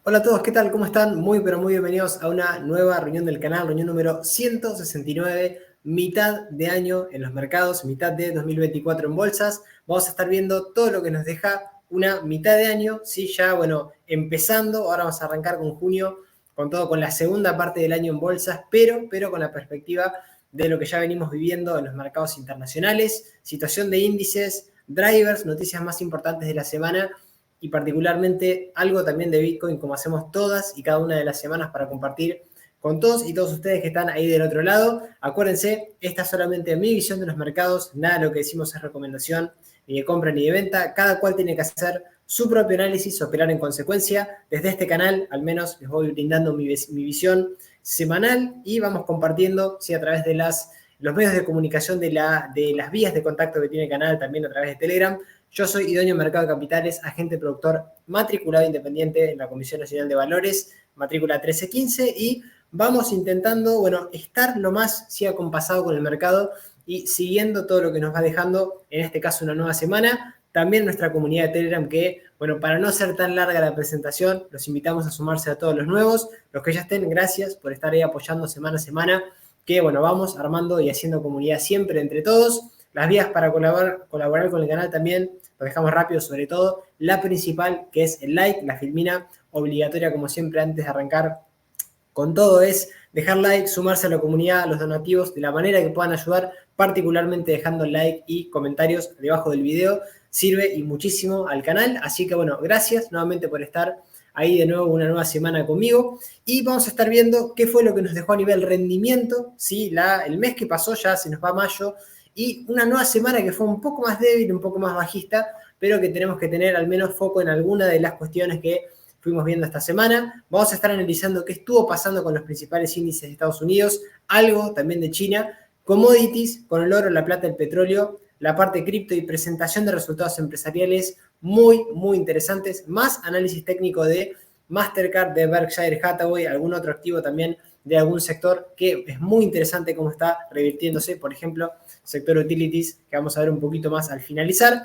Hola a todos, ¿qué tal? ¿Cómo están? Muy, pero muy bienvenidos a una nueva reunión del canal, reunión número 169, mitad de año en los mercados, mitad de 2024 en bolsas. Vamos a estar viendo todo lo que nos deja una mitad de año, sí, ya, bueno, empezando, ahora vamos a arrancar con junio, con todo, con la segunda parte del año en bolsas, pero con la perspectiva de lo que ya venimos viviendo en los mercados internacionales, situación de índices, drivers, noticias más importantes de la semana y particularmente algo también de Bitcoin, como hacemos todas y cada una de las semanas para compartir con todos y todos ustedes que están ahí del otro lado. Acuérdense, esta es solamente mi visión de los mercados, nada de lo que decimos es recomendación ni de compra ni de venta, cada cual tiene que hacer su propio análisis, operar en consecuencia. Desde este canal, al menos, les voy brindando mi visión semanal y vamos compartiendo, sí, a través de los medios de comunicación de las vías de contacto que tiene el canal, también a través de Telegram. Yo soy idóneo Mercado de Capitales, agente productor matriculado independiente en la Comisión Nacional de Valores, matrícula 1315, y vamos intentando, bueno, estar lo más sí acompasado con el mercado y siguiendo todo lo que nos va dejando, en este caso una nueva semana. También nuestra comunidad de Telegram que, bueno, para no ser tan larga la presentación, los invitamos a sumarse a todos los nuevos. Los que ya estén, gracias por estar ahí apoyando semana a semana, que, bueno, vamos armando y haciendo comunidad siempre entre todos. Las vías para colaborar con el canal también lo dejamos rápido, sobre todo la principal, que es el like, la filmina obligatoria, como siempre, antes de arrancar con todo, es dejar like, sumarse a la comunidad, a los donativos, de la manera que puedan ayudar, particularmente dejando like y comentarios debajo del video, sirve y muchísimo al canal. Así que bueno, gracias nuevamente por estar ahí de nuevo una nueva semana conmigo y vamos a estar viendo qué fue lo que nos dejó a nivel rendimiento, ¿sí? El mes que pasó ya se nos va mayo y una nueva semana que fue un poco más débil, un poco más bajista, pero que tenemos que tener al menos foco en alguna de las cuestiones que fuimos viendo esta semana. Vamos a estar analizando qué estuvo pasando con los principales índices de Estados Unidos, algo también de China, commodities, con el oro, la plata, el petróleo, la parte cripto y presentación de resultados empresariales muy, muy interesantes, más análisis técnico de Mastercard, de Berkshire Hathaway, algún otro activo también de algún sector que es muy interesante cómo está revirtiéndose, por ejemplo, sector utilities, que vamos a ver un poquito más al finalizar.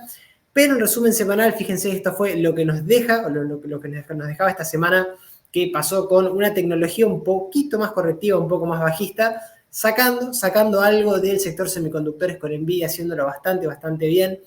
Pero en resumen semanal, fíjense, esto fue lo que nos deja, o lo que nos dejaba esta semana, que pasó con una tecnología un poquito más correctiva, un poco más bajista, sacando algo del sector semiconductores con Nvidia, haciéndolo bastante bien,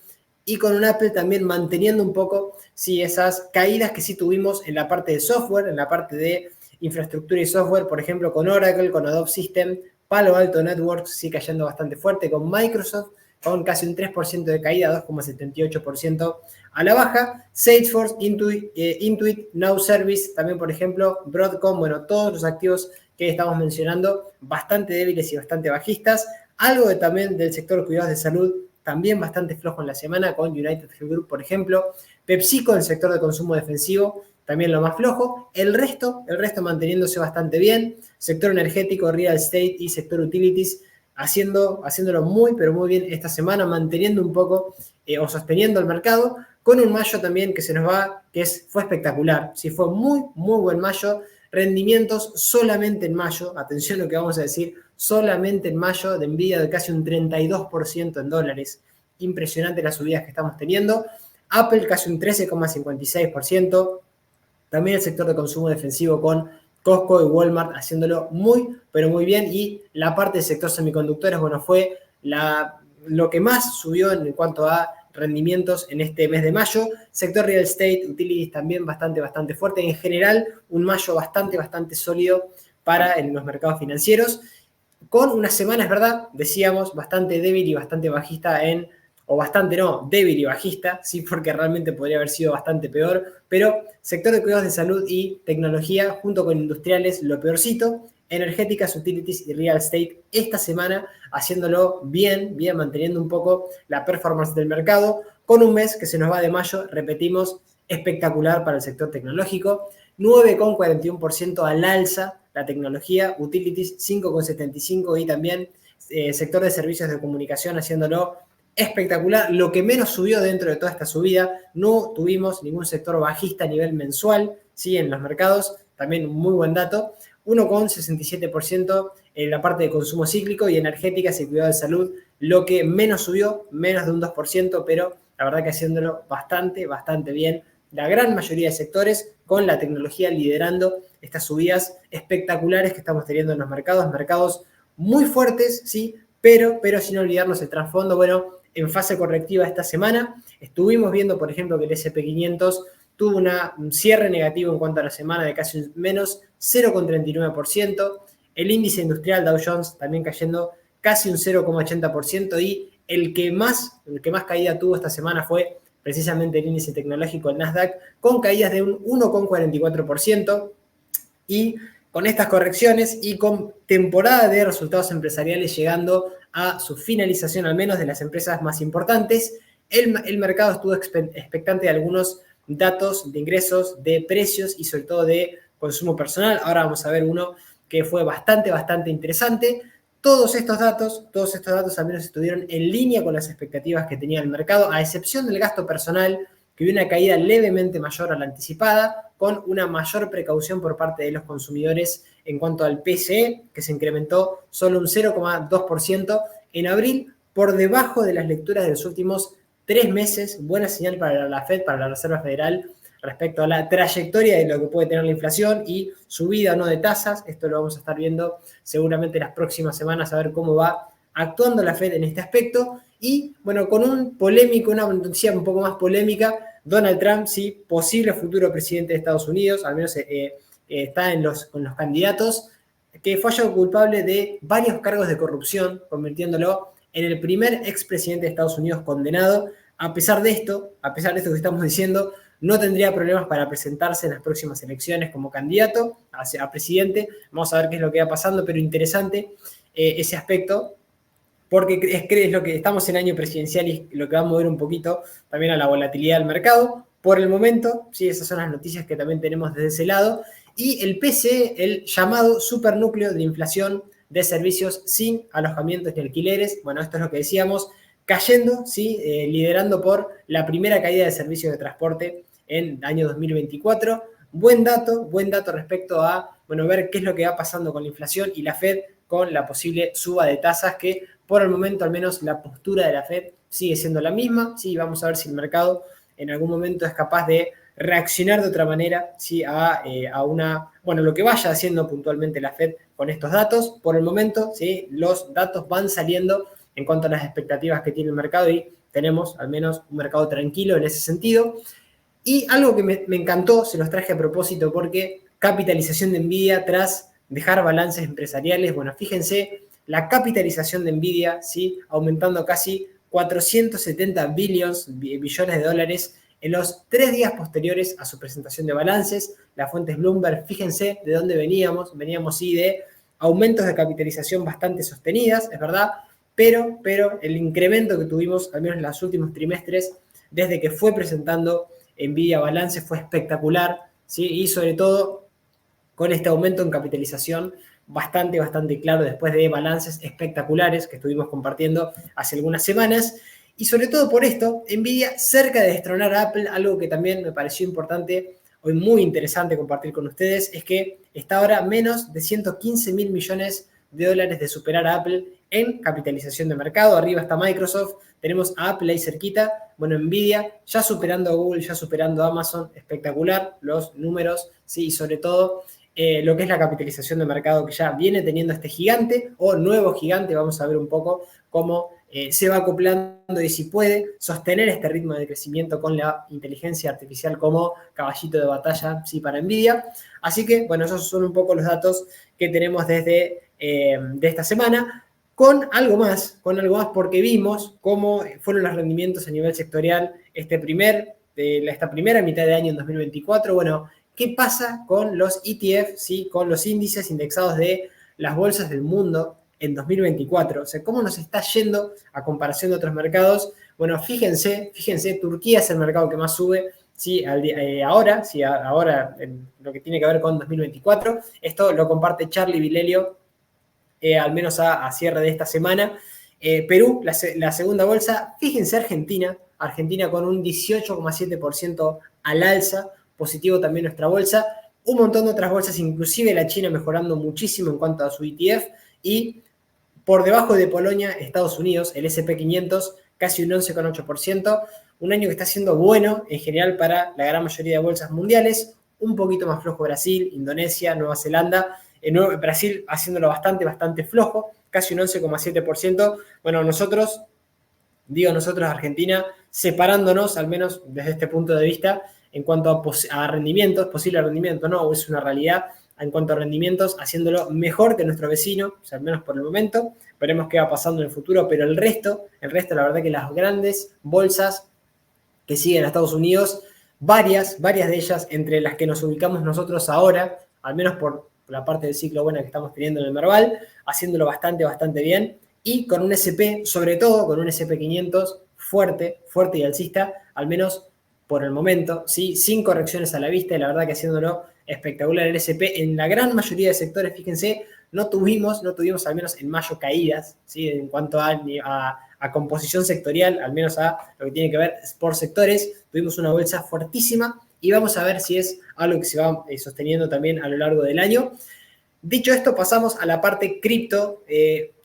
y con un Apple también manteniendo un poco, sí, esas caídas que sí tuvimos en la parte de software, en la parte de infraestructura y software, por ejemplo, con Oracle, con Adobe System, Palo Alto Networks, sí cayendo bastante fuerte, con Microsoft, con casi un 3% de caída, 2,78% a la baja. Salesforce, Intuit, Now Service, también por ejemplo, Broadcom, bueno, todos los activos que estamos mencionando, bastante débiles y bastante bajistas. Algo también del sector cuidados de salud, también bastante flojo en la semana, con United Health Group, por ejemplo. PepsiCo, el sector de consumo defensivo, también lo más flojo. El resto manteniéndose bastante bien. Sector energético, real estate y sector utilities, haciéndolo muy, pero muy bien esta semana, manteniendo un poco o sosteniendo el mercado, con un mayo también que se nos va, fue espectacular. Sí, fue muy, muy buen mayo. Rendimientos solamente en mayo, atención a lo que vamos a decir, solamente en mayo de Nvidia de casi un 32% en dólares. Impresionante las subidas que estamos teniendo. Apple casi un 13,56%. También el sector de consumo defensivo con Costco y Walmart haciéndolo muy, pero muy bien. Y la parte del sector semiconductores, bueno, fue lo que más subió en cuanto a rendimientos en este mes de mayo. Sector real estate, utilities también bastante fuerte. En general, un mayo bastante sólido para los mercados financieros. Con unas semanas, ¿verdad? Decíamos, bastante débil y bastante bajista o bastante no, débil y bajista, sí, porque realmente podría haber sido bastante peor, pero sector de cuidados de salud y tecnología, junto con industriales, lo peorcito, energéticas, utilities y real estate, esta semana haciéndolo bien, manteniendo un poco la performance del mercado, con un mes que se nos va de mayo, repetimos, espectacular para el sector tecnológico, 9,41% al alza la tecnología, utilities 5,75% y también sector de servicios de comunicación haciéndolo espectacular. Lo que menos subió dentro de toda esta subida, no tuvimos ningún sector bajista a nivel mensual, ¿sí? En los mercados, también un muy buen dato, 1,67% en la parte de consumo cíclico y energéticas y cuidado de salud, lo que menos subió, menos de un 2%, pero la verdad que haciéndolo bastante bien la gran mayoría de sectores, con la tecnología liderando estas subidas espectaculares que estamos teniendo en los mercados muy fuertes, sí, pero sin olvidarnos el trasfondo. Bueno, en fase correctiva esta semana estuvimos viendo, por ejemplo, que el S&P 500 tuvo un cierre negativo en cuanto a la semana de casi un menos 0,39%. El índice industrial Dow Jones también cayendo casi un 0,80%, y el que más caída tuvo esta semana fue precisamente el índice tecnológico, el Nasdaq, con caídas de un 1,44%. Y con estas correcciones y con temporada de resultados empresariales llegando a su finalización, al menos de las empresas más importantes, el mercado estuvo expectante de algunos datos de ingresos, de precios y sobre todo de consumo personal. Ahora vamos a ver uno que fue bastante interesante. Todos estos datos al menos estuvieron en línea con las expectativas que tenía el mercado, a excepción del gasto personal, que hubo una caída levemente mayor a la anticipada, con una mayor precaución por parte de los consumidores en cuanto al PCE, que se incrementó solo un 0,2% en abril, por debajo de las lecturas de los últimos 3 meses. Buena señal para la Fed, para la Reserva Federal, respecto a la trayectoria de lo que puede tener la inflación y subida o no de tasas. Esto lo vamos a estar viendo seguramente las próximas semanas, a ver cómo va actuando la Fed en este aspecto. Y bueno, con una noticia un poco más polémica, Donald Trump, sí, posible futuro presidente de Estados Unidos, al menos está con los candidatos, que fue hallado culpable de varios cargos de corrupción, convirtiéndolo en el primer expresidente de Estados Unidos condenado. A pesar de esto que estamos diciendo, no tendría problemas para presentarse en las próximas elecciones como candidato a presidente. Vamos a ver qué es lo que va pasando, pero interesante ese aspecto, porque es lo que estamos en año presidencial y lo que va a mover un poquito también a la volatilidad del mercado. Por el momento, sí, esas son las noticias que también tenemos desde ese lado. Y el PCE, el llamado supernúcleo de inflación de servicios sin alojamientos ni alquileres, bueno, esto es lo que decíamos, cayendo, sí, liderando por la primera caída de servicios de transporte en el año 2024. Buen dato respecto a, bueno, ver qué es lo que va pasando con la inflación y la Fed con la posible suba de tasas, que por el momento al menos la postura de la Fed sigue siendo la misma. Sí, vamos a ver si el mercado en algún momento es capaz de reaccionar de otra manera, ¿sí? Lo que vaya haciendo puntualmente la Fed con estos datos. Por el momento, ¿sí? Los datos van saliendo en cuanto a las expectativas que tiene el mercado y tenemos al menos un mercado tranquilo en ese sentido. Y algo que me encantó, se los traje a propósito porque capitalización de Nvidia tras dejar balances empresariales. Bueno, fíjense, la capitalización de Nvidia, ¿sí? Aumentando casi 470 billones de dólares en los 3 días posteriores a su presentación de balances. La fuente es Bloomberg. Fíjense de dónde veníamos sí de aumentos de capitalización bastante sostenidas, es verdad, pero el incremento que tuvimos, al menos en los últimos trimestres, desde que fue presentando Nvidia balance, fue espectacular, ¿sí? Y sobre todo con este aumento en capitalización bastante claro después de balances espectaculares que estuvimos compartiendo hace algunas semanas. Y sobre todo por esto, Nvidia cerca de destronar a Apple. Algo que también me pareció importante, hoy muy interesante compartir con ustedes, es que está ahora a menos de 115 mil millones de dólares de superar a Apple en capitalización de mercado. Arriba está Microsoft, tenemos a Apple ahí cerquita. Bueno, Nvidia ya superando a Google, ya superando a Amazon, espectacular los números, ¿sí? Y sobre todo lo que es la capitalización de mercado que ya viene teniendo este gigante o nuevo gigante. Vamos a ver un poco cómo se va acoplando y si puede sostener este ritmo de crecimiento con la inteligencia artificial como caballito de batalla, sí, para Nvidia. Así que, bueno, esos son un poco los datos que tenemos desde de esta semana, con algo más, porque vimos cómo fueron los rendimientos a nivel sectorial esta primera mitad de año en 2024. Bueno, ¿qué pasa con los ETF, ¿sí? Con los índices indexados de las bolsas del mundo en 2024? O sea, ¿cómo nos está yendo a comparación de otros mercados? Bueno, fíjense, Turquía es el mercado que más sube, ¿sí? Ahora en lo que tiene que ver con 2024. Esto lo comparte Charlie Vilelio, al menos a cierre de esta semana. Perú, la segunda bolsa. Fíjense Argentina con un 18,7% al alza. Positivo también nuestra bolsa. Un montón de otras bolsas, inclusive la China mejorando muchísimo en cuanto a su ETF. Y por debajo de Polonia, Estados Unidos, el S&P 500, casi un 11,8%. un año que está siendo bueno en general para la gran mayoría de bolsas mundiales, un poquito más flojo Brasil, Indonesia, Nueva Zelanda, Brasil haciéndolo bastante flojo, casi un 11,7%. Bueno, nosotros Argentina, separándonos, al menos desde este punto de vista, en cuanto a rendimientos, posible rendimiento, no, es una realidad, en cuanto a rendimientos, haciéndolo mejor que nuestro vecino, o sea, al menos por el momento. Veremos qué va pasando en el futuro, pero el resto, la verdad que las grandes bolsas que siguen a Estados Unidos, varias de ellas, entre las que nos ubicamos nosotros ahora, al menos por la parte del ciclo buena que estamos teniendo en el Merval, haciéndolo bastante bien, y con un SP, sobre todo con un SP500 fuerte y alcista, al menos por el momento, ¿sí? Sin correcciones a la vista, y la verdad que haciéndolo espectacular el SP en la gran mayoría de sectores. Fíjense, no tuvimos al menos en mayo caídas, ¿sí? En cuanto a composición sectorial, al menos a lo que tiene que ver por sectores, tuvimos una bolsa fuertísima y vamos a ver si es algo que se va sosteniendo también a lo largo del año. Dicho esto, pasamos a la parte cripto.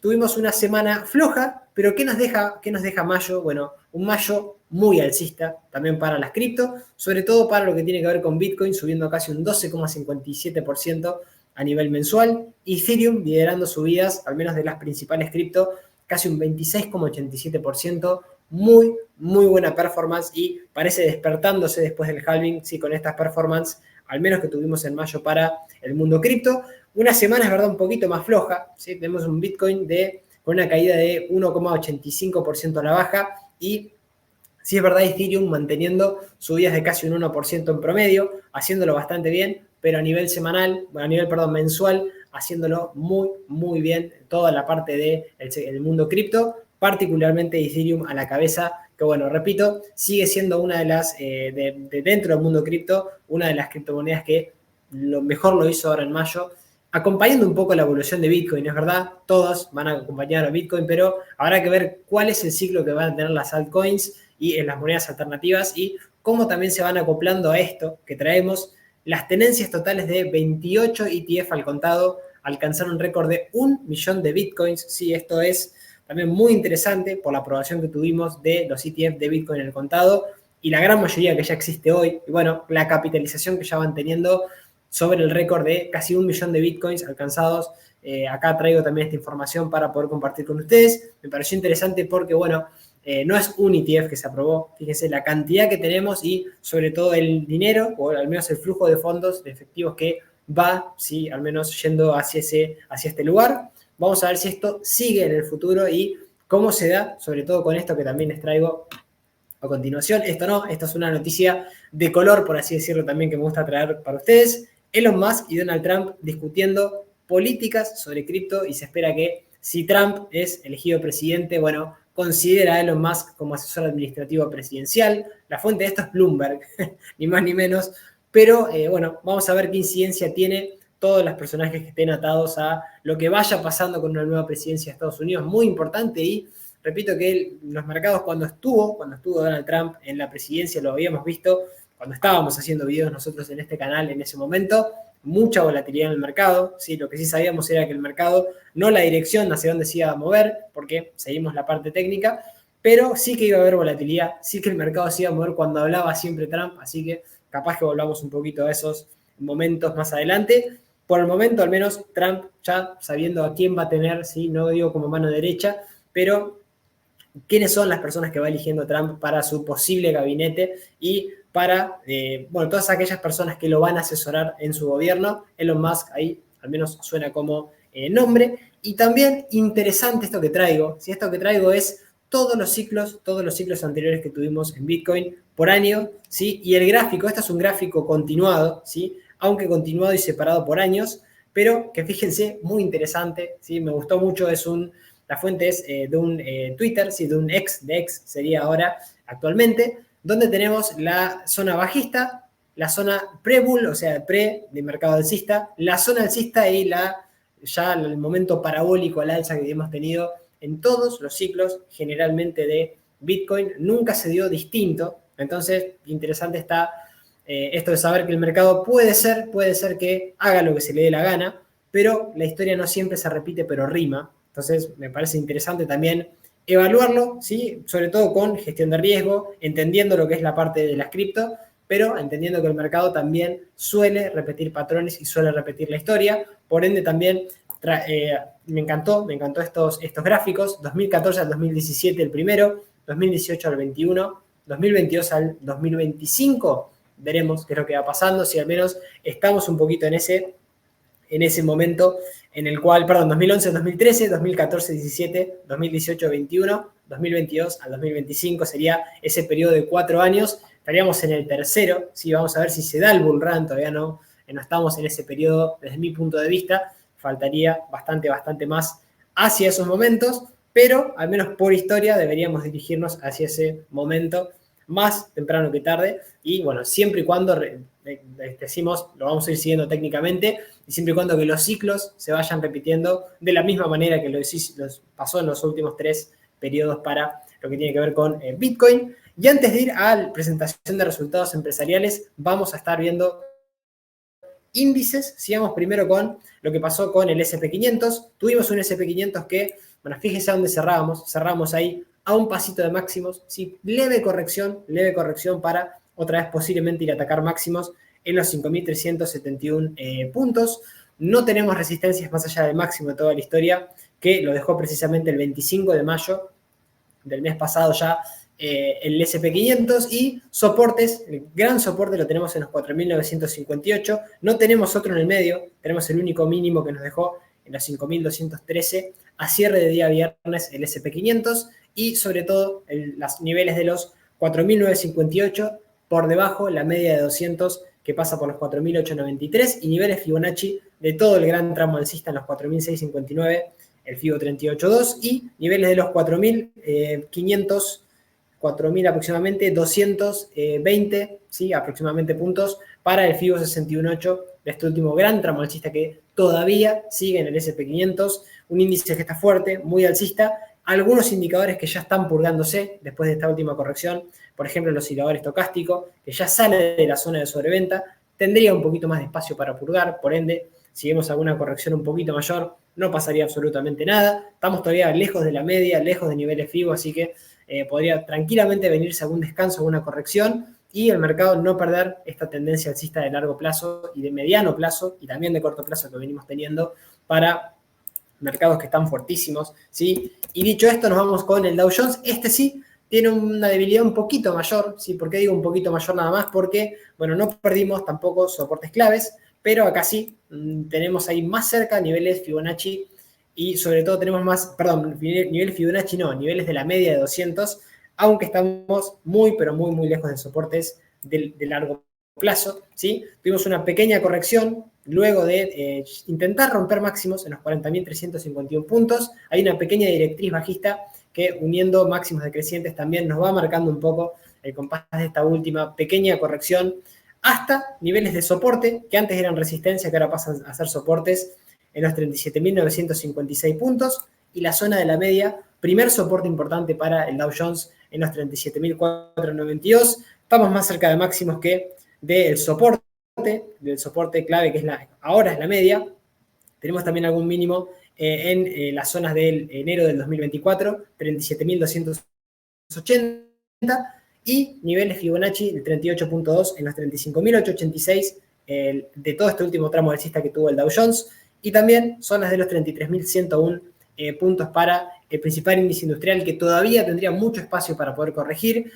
Tuvimos una semana floja, pero ¿qué nos deja mayo? Bueno, un mayo muy alcista también para las cripto, sobre todo para lo que tiene que ver con Bitcoin, subiendo casi un 12,57% a nivel mensual. Ethereum liderando subidas, al menos de las principales cripto, casi un 26,87%. Muy buena performance y parece despertándose después del halving, sí, con estas performance, al menos que tuvimos en mayo para el mundo cripto. Una semana, es verdad, un poquito más floja, ¿sí? Tenemos un Bitcoin con una caída de 1,85% a la baja y, sí es verdad, Ethereum manteniendo subidas de casi un 1% en promedio, haciéndolo bastante bien, pero a nivel mensual, haciéndolo muy bien toda la parte del mundo cripto, particularmente Ethereum a la cabeza, que bueno, repito, sigue siendo una de las, dentro del mundo cripto, una de las criptomonedas que lo mejor lo hizo ahora en mayo, acompañando un poco la evolución de Bitcoin. Es verdad, todos van a acompañar a Bitcoin, pero habrá que ver cuál es el ciclo que van a tener las altcoins y en las monedas alternativas y cómo también se van acoplando a esto que traemos. Las tenencias totales de 28 ETF al contado alcanzaron un récord de 1 millón de Bitcoins. Sí, esto es también muy interesante por la aprobación que tuvimos de los ETF de Bitcoin en el contado y la gran mayoría que ya existe hoy. Y bueno, la capitalización que ya van teniendo sobre el récord de casi 1 millón de Bitcoins alcanzados. Acá traigo también esta información para poder compartir con ustedes. Me pareció interesante porque, bueno, no es un ETF que se aprobó. Fíjense la cantidad que tenemos y sobre todo el dinero, o al menos el flujo de fondos, de efectivos que va, ¿sí? Al menos yendo hacia este lugar. Vamos a ver si esto sigue en el futuro y cómo se da, sobre todo con esto que también les traigo a continuación. Esto es una noticia de color, por así decirlo, también que me gusta traer para ustedes. Elon Musk y Donald Trump discutiendo políticas sobre cripto y se espera que si Trump es elegido presidente, bueno, considera a Elon Musk como asesor administrativo presidencial. La fuente de esto es Bloomberg, ni más ni menos. Pero bueno, vamos a ver qué incidencia tiene todos los personajes que estén atados a lo que vaya pasando con una nueva presidencia de Estados Unidos. Muy importante y repito que los mercados cuando estuvo Donald Trump en la presidencia, lo habíamos visto cuando estábamos haciendo videos nosotros en este canal en ese momento, mucha volatilidad en el mercado, ¿sí? Lo que sí sabíamos era que el mercado, no la dirección hacia dónde se iba a mover, porque seguimos la parte técnica, pero sí que iba a haber volatilidad, sí que el mercado se iba a mover cuando hablaba siempre Trump, así que capaz que volvamos un poquito a esos momentos más adelante. Por el momento, al menos, Trump ya sabiendo a quién va a tener, ¿sí? No digo como mano derecha, pero quiénes son las personas que va eligiendo Trump para su posible gabinete y para, bueno, todas aquellas personas que lo van a asesorar en su gobierno. Elon Musk ahí al menos suena como nombre. Y también interesante esto que traigo, si esto que traigo es todos los ciclos anteriores que tuvimos en Bitcoin por año, ¿sí? Y el gráfico, este es un gráfico continuado, ¿sí? Aunque continuado y separado por años, pero que fíjense, muy interesante, ¿sí? Me gustó mucho, la fuente es de un Twitter, ¿sí? De un ex sería ahora actualmente, donde tenemos la zona bajista, la zona pre-bull, o sea, de mercado alcista, la zona alcista y ya el momento parabólico al alza que hemos tenido en todos los ciclos, generalmente de Bitcoin, nunca se dio distinto. Entonces, interesante está esto de saber que el mercado puede ser que haga lo que se le dé la gana, pero la historia no siempre se repite, pero rima. Entonces, me parece interesante también evaluarlo, ¿sí? Sobre todo con gestión de riesgo, entendiendo lo que es la parte de las cripto, pero entendiendo que el mercado también suele repetir patrones y suele repetir la historia. Por ende, también me encantó estos gráficos, 2014 al 2017 el primero, 2018 al 21, 2022 al 2025, veremos qué es lo que va pasando, si al menos estamos un poquito en ese momento en el cual, perdón, 2011 al 2013, 2014 17, 2018 21, 2022 al 2025 sería ese periodo de 4 años. Estaríamos en el tercero, ¿sí? Vamos a ver si se da el bull run, todavía no estamos en ese periodo desde mi punto de vista, faltaría bastante más hacia esos momentos, pero al menos por historia deberíamos dirigirnos hacia ese momento más temprano que tarde y bueno, siempre y cuando decimos, lo vamos a ir siguiendo técnicamente y siempre y cuando que los ciclos se vayan repitiendo de la misma manera que los pasó en los últimos 3 periodos para lo que tiene que ver con Bitcoin. Y antes de ir a la presentación de resultados empresariales, vamos a estar viendo índices. Sigamos primero con lo que pasó con el SP500. Tuvimos un SP500 que, bueno, fíjese a dónde cerramos ahí a un pasito de máximos, ¿sí? Leve corrección para otra vez posiblemente ir a atacar máximos en los 5.371 puntos. No tenemos resistencias más allá del máximo de toda la historia, que lo dejó precisamente el 25 de mayo del mes pasado ya el SP500 y soportes, el gran soporte lo tenemos en los 4.958, no tenemos otro en el medio, tenemos el único mínimo que nos dejó en los 5.213 a cierre de día viernes el SP500 y sobre todo los niveles de los 4.958 por debajo la media de 200 que pasa por los 4.893 y niveles Fibonacci de todo el gran tramo alcista en los 4.659, el FIBO 38.2 y niveles de los 4.500, 4.000 aproximadamente, 220, ¿sí? Aproximadamente puntos para el FIBO 61.8 de este último gran tramo alcista que todavía sigue en el SP500, un índice que está fuerte, muy alcista, algunos indicadores que ya están purgándose después de esta última corrección, por ejemplo el oscilador estocástico, que ya sale de la zona de sobreventa, tendría un poquito más de espacio para purgar, por ende, si vemos alguna corrección un poquito mayor, no pasaría absolutamente nada, estamos todavía lejos de la media, lejos de niveles FIBO, así que podría tranquilamente venirse algún descanso, alguna corrección, y el mercado no perder esta tendencia alcista de largo plazo y de mediano plazo, y también de corto plazo que venimos teniendo para mercados que están fuertísimos, ¿sí? Y dicho esto, nos vamos con el Dow Jones. Este sí tiene una debilidad un poquito mayor, ¿sí? ¿Por qué digo un poquito mayor nada más? Porque, bueno, no perdimos tampoco soportes claves, pero acá sí tenemos ahí más cerca niveles Fibonacci y sobre todo tenemos más, perdón, nivel Fibonacci no, niveles de la media de 200, aunque estamos muy, pero muy lejos de soportes de largo plazo, ¿sí? Tuvimos una pequeña corrección luego de intentar romper máximos en los 40.351 puntos. Hay una pequeña directriz bajista que uniendo máximos decrecientes también nos va marcando un poco el compás de esta última pequeña corrección hasta niveles de soporte que antes eran resistencia, que ahora pasan a ser soportes en los 37.956 puntos y la zona de la media, primer soporte importante para el Dow Jones en los 37.492. Estamos más cerca de máximos que del soporte clave que ahora es la media. Tenemos también algún mínimo en las zonas del enero del 2024, 37.280 y niveles Fibonacci del 38.2 en los 35.886 de todo este último tramo alcista que tuvo el Dow Jones y también zonas de los 33.101 puntos para el principal índice industrial que todavía tendría mucho espacio para poder corregir.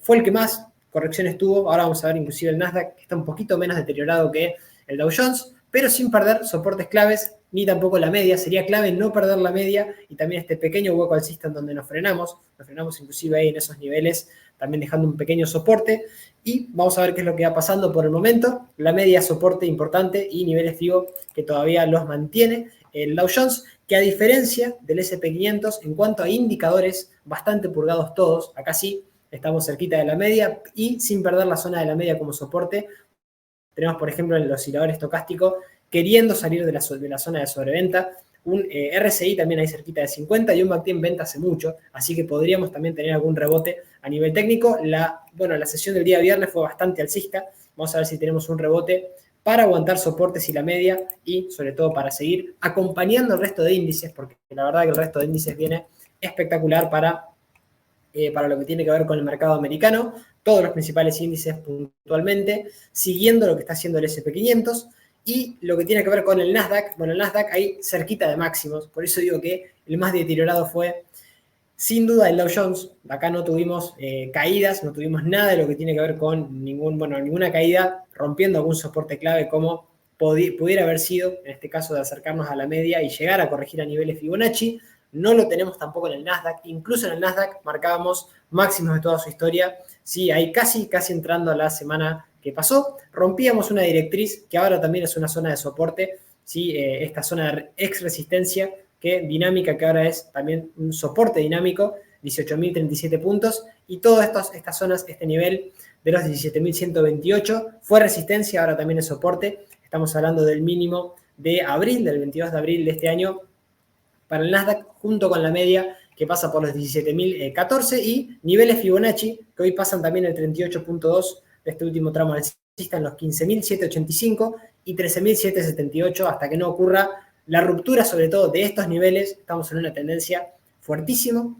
Fue el que más correcciones tuvo, ahora vamos a ver inclusive el Nasdaq que está un poquito menos deteriorado que el Dow Jones, pero sin perder soportes claves ni tampoco la media. Sería clave no perder la media y también este pequeño hueco alcista en donde nos frenamos inclusive ahí en esos niveles, también dejando un pequeño soporte y vamos a ver qué es lo que va pasando por el momento. La media soporte importante y niveles FIBO que todavía los mantiene el Dow Jones, que a diferencia del SP500 en cuanto a indicadores bastante purgados todos, acá sí estamos cerquita de la media y sin perder la zona de la media como soporte. Tenemos, por ejemplo, el oscilador estocástico queriendo salir de la zona de sobreventa, un RSI también ahí cerquita de 50 y un MACD en venta hace mucho, así que podríamos también tener algún rebote a nivel técnico. La sesión del día viernes fue bastante alcista, vamos a ver si tenemos un rebote para aguantar soportes y la media y sobre todo para seguir acompañando el resto de índices, porque la verdad que el resto de índices viene espectacular para lo que tiene que ver con el mercado americano, todos los principales índices puntualmente, siguiendo lo que está haciendo el S&P 500 y lo que tiene que ver con el Nasdaq. Bueno, el Nasdaq ahí cerquita de máximos, por eso digo que el más deteriorado fue sin duda el Dow Jones. Acá no tuvimos caídas, no tuvimos nada de lo que tiene que ver con ninguna caída, rompiendo algún soporte clave como pudiera haber sido, en este caso, de acercarnos a la media y llegar a corregir a niveles Fibonacci. No lo tenemos tampoco en el Nasdaq. Incluso en el Nasdaq marcábamos máximos de toda su historia. Sí, ahí casi entrando a la semana que pasó. Rompíamos una directriz que ahora también es una zona de soporte. Sí, esta zona de ex resistencia dinámica, que ahora es también un soporte dinámico, 18.037 puntos. Y todas estas zonas, este nivel de los 17.128 fue resistencia, ahora también es soporte. Estamos hablando del mínimo de abril, del 22 de abril de este año, para el Nasdaq, junto con la media que pasa por los 17.014 y niveles Fibonacci, que hoy pasan también el 38.2 de este último tramo alcista en los 15.785 y 13.778, hasta que no ocurra la ruptura, sobre todo de estos niveles. Estamos en una tendencia fuertísima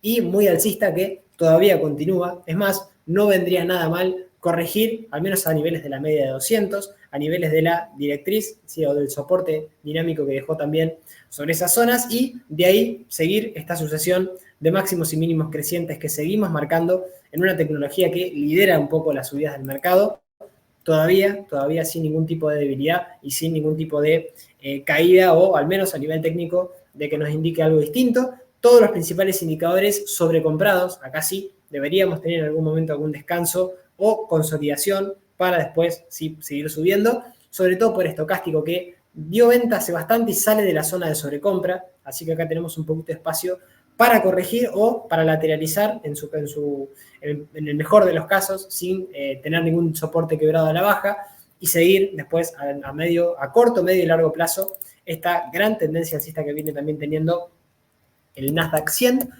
y muy alcista que todavía continúa. Es más, no vendría nada mal corregir, al menos a niveles de la media de 200, a niveles de la directriz, ¿sí? O del soporte dinámico que dejó también sobre esas zonas, y de ahí seguir esta sucesión de máximos y mínimos crecientes que seguimos marcando en una tecnología que lidera un poco las subidas del mercado, todavía sin ningún tipo de debilidad y sin ningún tipo de caída, o al menos a nivel técnico, de que nos indique algo distinto. Todos los principales indicadores sobrecomprados, acá sí, deberíamos tener en algún momento algún descanso o consolidación para después sí seguir subiendo, sobre todo por estocástico, que dio venta hace bastante y sale de la zona de sobrecompra, así que acá tenemos un poquito de espacio para corregir o para lateralizar en el mejor de los casos, sin tener ningún soporte quebrado a la baja, y seguir después a corto, medio y largo plazo esta gran tendencia alcista que viene también teniendo el Nasdaq 100.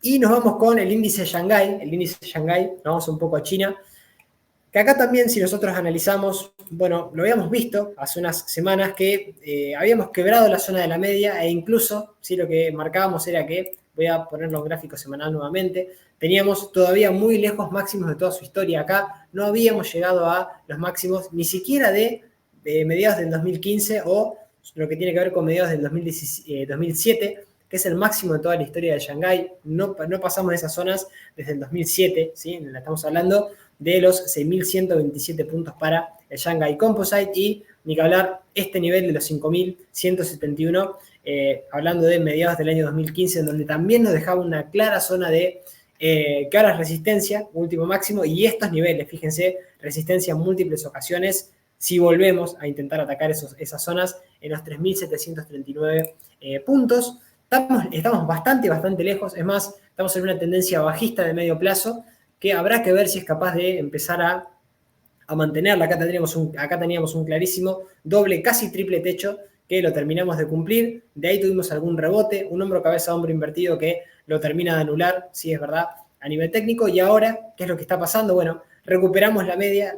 Y nos vamos con el índice Shanghai. El índice Shanghai, nos vamos un poco a China, que acá también, si nosotros analizamos, bueno, lo habíamos visto hace unas semanas que habíamos quebrado la zona de la media, e incluso, sí, lo que marcábamos era que, voy a poner los gráficos semanal nuevamente, teníamos todavía muy lejos máximos de toda su historia. Acá no habíamos llegado a los máximos ni siquiera de mediados del 2015 o lo que tiene que ver con mediados del 2007, que es el máximo de toda la historia de Shanghai. No pasamos de esas zonas desde el 2007, ¿sí? Estamos hablando de los 6.127 puntos para el Shanghai Composite, y ni que hablar este nivel de los 5.171, hablando de mediados del año 2015, en donde también nos dejaba una clara zona de que ahora es resistencia, último máximo, y estos niveles, fíjense, resistencia en múltiples ocasiones, si volvemos a intentar atacar esas zonas en los 3.739 puntos. Estamos bastante lejos, es más, estamos en una tendencia bajista de medio plazo, que habrá que ver si es capaz de empezar a mantenerla. Acá teníamos un clarísimo doble, casi triple techo, que lo terminamos de cumplir. De ahí tuvimos algún rebote, un hombro cabeza hombro invertido que lo termina de anular, sí es verdad, a nivel técnico. Y ahora, ¿qué es lo que está pasando? Bueno, recuperamos la media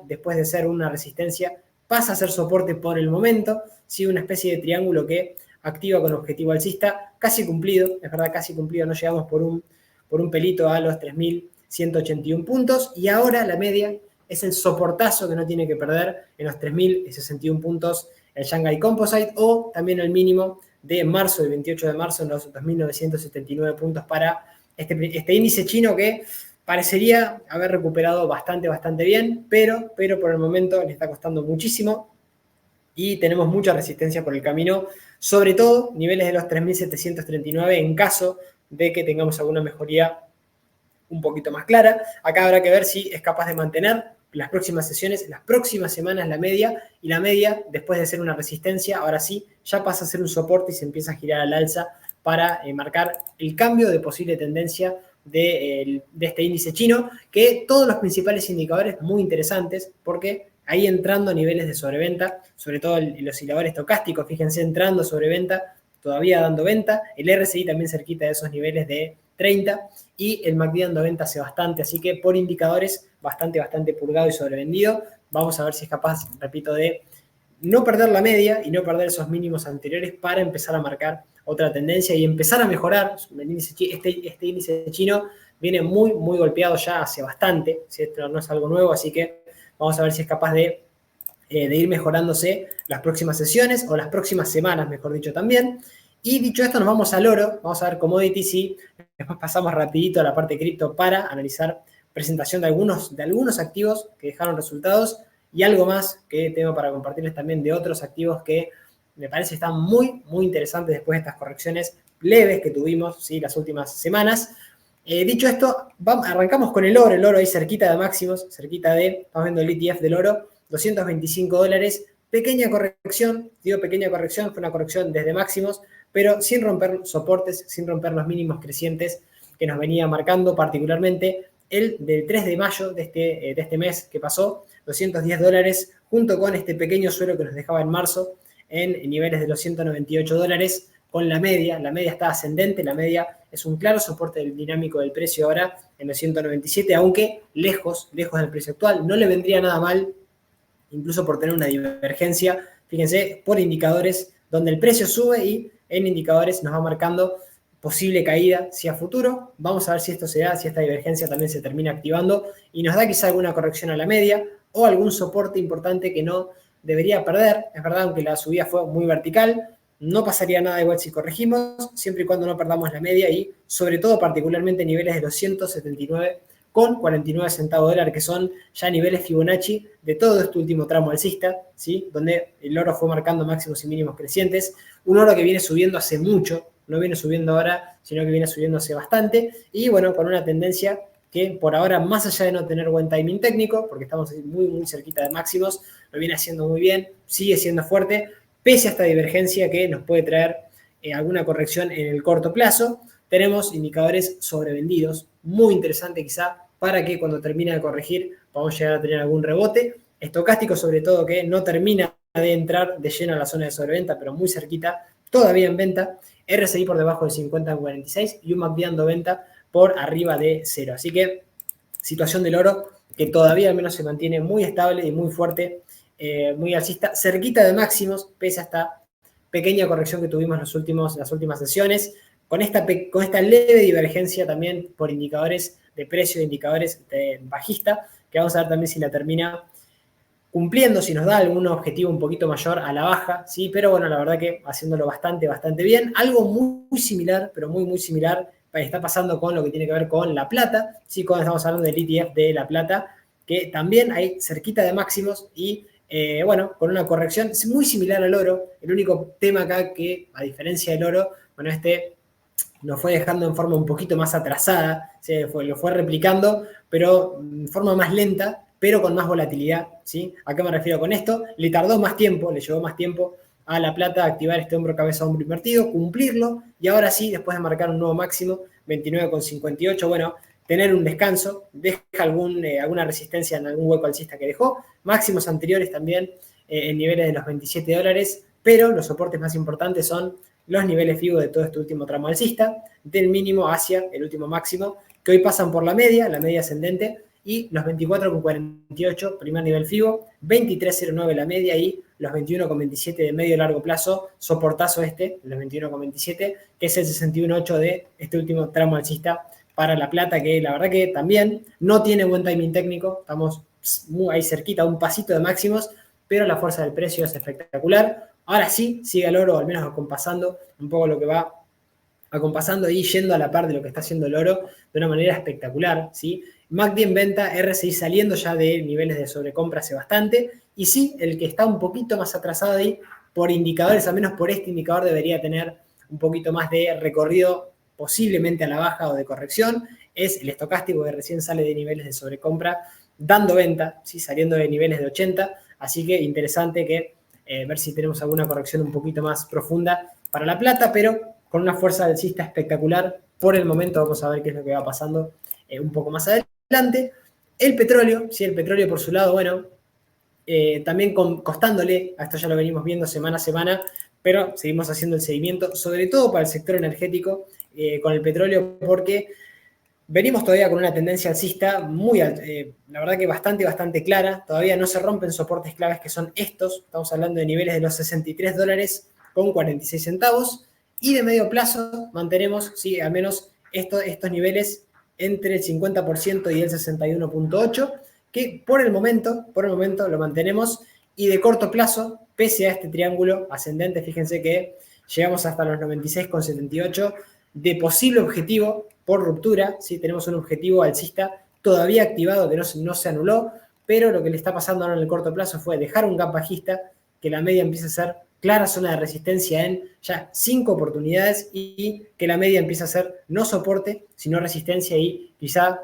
después de ser una resistencia pasa a ser soporte por el momento, sí, una especie de triángulo que activa con objetivo alcista, casi cumplido, es verdad, casi cumplido, no llegamos por un pelito a los 3.181 puntos, y ahora la media es el soportazo que no tiene que perder en los 3.061 puntos el Shanghai Composite, o también el mínimo de marzo, el 28 de marzo, en los 2.979 puntos para este índice chino, que parecería haber recuperado bastante bien, pero por el momento le está costando muchísimo y tenemos mucha resistencia por el camino, sobre todo niveles de los 3.739 en caso de que tengamos alguna mejoría un poquito más clara. Acá habrá que ver si es capaz de mantener las próximas sesiones, las próximas semanas la media, y la media, después de ser una resistencia, ahora sí, ya pasa a ser un soporte y se empieza a girar al alza para marcar el cambio de posible tendencia de este índice chino, que todos los principales indicadores muy interesantes, porque ahí entrando a niveles de sobreventa, sobre todo el oscilador estocástico, fíjense, entrando sobreventa, todavía dando venta, el RSI también cerquita de esos niveles de 30, y el MACD dando venta hace bastante, así que por indicadores bastante purgado y sobrevendido. Vamos a ver si es capaz, repito, de no perder la media y no perder esos mínimos anteriores para empezar a marcar otra tendencia y empezar a mejorar. Este índice chino viene muy, muy golpeado ya hace bastante, ¿sí? Esto no es algo nuevo, así que vamos a ver si es capaz de ir mejorándose las próximas sesiones o las próximas semanas, mejor dicho, también. Y dicho esto, nos vamos al oro, vamos a ver commodities y después pasamos rapidito a la parte de cripto para analizar presentación de algunos activos que dejaron resultados y algo más que tengo para compartirles también de otros activos que me parece están muy, muy interesantes después de estas correcciones leves que tuvimos, ¿sí?, las últimas semanas. Dicho esto, arrancamos con el oro ahí cerquita de máximos, estamos viendo el ETF del oro, $225, pequeña corrección, digo pequeña corrección, fue una corrección desde máximos, pero sin romper soportes, sin romper los mínimos crecientes que nos venía marcando particularmente el del 3 de mayo de este mes que pasó, $210, junto con este pequeño suelo que nos dejaba en marzo en niveles de los $198, con la media está ascendente, la media es un claro soporte dinámico del precio ahora en los 197, aunque lejos del precio actual. No le vendría nada mal, incluso por tener una divergencia, fíjense, por indicadores donde el precio sube y en indicadores nos va marcando posible caída, si a futuro. Vamos a ver si esto se da, si esta divergencia también se termina activando y nos da quizá alguna corrección a la media o algún soporte importante que no debería perder. Es verdad, aunque la subida fue muy vertical, no pasaría nada igual si corregimos, siempre y cuando no perdamos la media y sobre todo particularmente niveles de los 179 con 49 centavos de dólar, que son ya niveles Fibonacci de todo este último tramo alcista, ¿sí?, donde el oro fue marcando máximos y mínimos crecientes. Un oro que viene subiendo hace mucho, no viene subiendo ahora, sino que viene subiendo hace bastante, y bueno, con una tendencia que por ahora, más allá de no tener buen timing técnico, porque estamos muy, muy cerquita de máximos, lo viene haciendo muy bien, sigue siendo fuerte, pese a esta divergencia que nos puede traer alguna corrección en el corto plazo. Tenemos indicadores sobrevendidos, muy interesante quizá para que cuando termine de corregir podamos llegar a tener algún rebote. Estocástico sobre todo, que no termina de entrar de lleno a la zona de sobreventa, pero muy cerquita, todavía en venta. RSI por debajo de 50,46 y un MACD dando venta por arriba de 0. Así que situación del oro que todavía al menos se mantiene muy estable y muy fuerte, muy alcista, cerquita de máximos, pese a esta pequeña corrección que tuvimos en las últimas sesiones, con esta leve divergencia también por indicadores de precio, indicadores de bajista, que vamos a ver también si la termina cumpliendo, si nos da algún objetivo un poquito mayor a la baja, ¿sí? Pero bueno, la verdad que haciéndolo bastante, bastante bien. Algo muy, muy similar, pero muy, muy similar, está pasando con lo que tiene que ver con la plata, ¿sí? Cuando estamos hablando del ETF de la plata, que también hay cerquita de máximos y, bueno, con una corrección muy similar al oro. El único tema acá que, a diferencia del oro, bueno, nos fue dejando en forma un poquito más atrasada, lo fue replicando, pero en forma más lenta, pero con más volatilidad, ¿sí? ¿A qué me refiero con esto? Le tardó más tiempo, le llevó más tiempo a la plata activar este hombro cabeza hombro invertido, cumplirlo, y ahora sí, después de marcar un nuevo máximo, 29,58, bueno, tener un descanso, deja alguna resistencia en algún hueco alcista que dejó, máximos anteriores también en niveles de los $27, pero los soportes más importantes son los niveles FIBO de todo este último tramo alcista, del mínimo hacia el último máximo, que hoy pasan por la media ascendente, y los 24,48 primer nivel FIBO, 23,09 la media y los 21,27 de medio y largo plazo, soportazo los 21,27, que es el 61,8 de este último tramo alcista para la plata, que la verdad que también no tiene buen timing técnico, estamos muy ahí cerquita, un pasito de máximos, pero la fuerza del precio es espectacular. Ahora sí, sigue el oro, al menos acompasando un poco lo que va acompasando y yendo a la par de lo que está haciendo el oro de una manera espectacular, ¿sí? MACD en venta, RSI saliendo ya de niveles de sobrecompra hace bastante, y sí, el que está un poquito más atrasado ahí, por indicadores, al menos por este indicador, debería tener un poquito más de recorrido, posiblemente a la baja o de corrección, es el estocástico, que recién sale de niveles de sobrecompra, dando venta, ¿sí? Saliendo de niveles de 80, así que interesante que ver si tenemos alguna corrección un poquito más profunda para la plata, pero con una fuerza alcista espectacular. Por el momento vamos a ver qué es lo que va pasando un poco más adelante. El petróleo, sí, el petróleo por su lado, bueno, también costándole, a esto ya lo venimos viendo semana a semana, pero seguimos haciendo el seguimiento, sobre todo para el sector energético, con el petróleo, porque venimos todavía con una tendencia alcista muy, la verdad que bastante, bastante clara. Todavía no se rompen soportes claves que son estos. Estamos hablando de niveles de los $63 con 46 centavos. Y de medio plazo mantenemos, sí, al menos estos niveles entre el 50% y el 61,8%, que por el momento lo mantenemos. Y de corto plazo, pese a este triángulo ascendente, fíjense que llegamos hasta los 96,78 de posible objetivo por ruptura, ¿sí? Tenemos un objetivo alcista todavía activado que no se anuló, pero lo que le está pasando ahora en el corto plazo fue dejar un gap bajista, que la media empieza a ser clara zona de resistencia en ya 5 oportunidades y que la media empieza a ser no soporte, sino resistencia y quizá